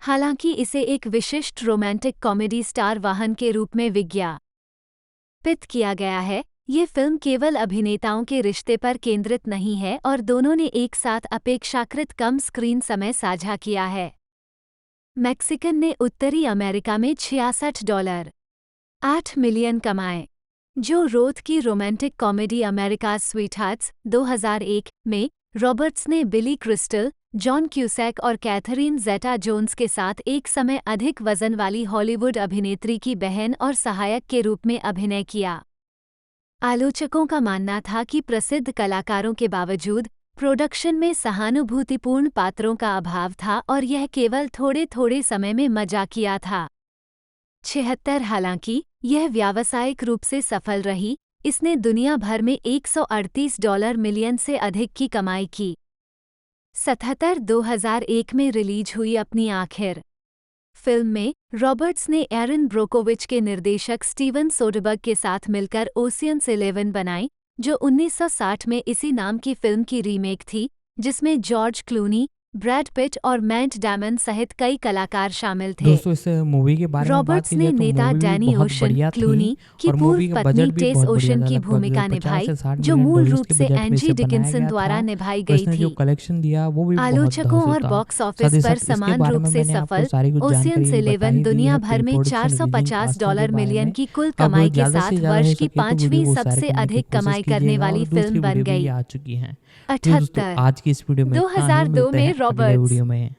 हालांकि इसे एक विशिष्ट रोमांटिक कॉमेडी स्टार वाहन के रूप में विज्ञापित किया गया है, ये फिल्म केवल अभिनेताओं के रिश्ते पर केंद्रित नहीं है और दोनों ने एक साथ अपेक्षाकृत कम स्क्रीन समय साझा किया है। मैक्सिकन ने उत्तरी अमेरिका में $66.8 मिलियन कमाए। जो रोथ की रोमांटिक कॉमेडी अमेरिकाज़ स्वीटहार्ट्स 2001 में रॉबर्ट्स ने बिली क्रिस्टल, जॉन क्यूसैक और कैथरीन ज़ेटा जोन्स के साथ एक समय अधिक वजन वाली हॉलीवुड अभिनेत्री की बहन और सहायक के रूप में अभिनय किया। आलोचकों का मानना था कि प्रसिद्ध कलाकारों के बावजूद प्रोडक्शन में सहानुभूतिपूर्ण पात्रों का अभाव था और यह केवल थोड़े समय में मजाकिया था। 76 हालांकि यह व्यावसायिक रूप से सफल रही, इसने दुनिया भर में $138 मिलियन से अधिक की कमाई की। 77 2001 में रिलीज हुई अपनी आखिर फिल्म में रॉबर्ट्स ने एरन ब्रोकोविच के निर्देशक स्टीवन सोडरबर्ग के साथ मिलकर ओशियंस 11 बनाई, जो 1960 में इसी नाम की फिल्म की रीमेक थी, जिसमें जॉर्ज क्लूनी, ब्रैड पिट और मैट डैमन सहित कई कलाकार शामिल थे। दोस्तों इस मूवी के बारे में बात रॉबर्ट्स की ने जाए तो नेता मूवी भी डैनी बहुत ओशन बढ़िया क्लूनी थी की और मूवी पूर्व का पत्नी बजट भी टेस बहुत ओशन बढ़िया की था, भूमिका लगभग 50 निभाई, से 60 जो मिलियन मूल डॉलर्स रूप के से बजट में एंजी इसे बनाया डिकिंसन गया द्वारा था निभाई और गई इसने जो थी। कलेक्शन दिया वो भी बहुत आलोचकों धांसू और था। बॉक्स साथ ऑफिस ही पर साथ इसके समान बारे रूप में से मैंने आपको सफल सारी कुछ ओशियंस जानकारी 11 बताई दी दुनिया है भर प्री में प्रोडक्शन रिलीजिंग $450 कास्टिंग के बारे मिलियन में। की कुल अब कमाई के ज़्यादा से साथ ज़्यादा हो वर्ष की सके तो वीडियो 5वीं को शेयर सबसे करने की अधिक कोशिश कमाई करने कीजिएगा वाली और दूसरी फिल्म बन वीडियो भी गई। आ चुकी हैं। तो दोस्तों 78 आज की इस वीडियो में इतना ही, 2002 मिलते में हैं अगले रॉबर्ट्स वीडियो में।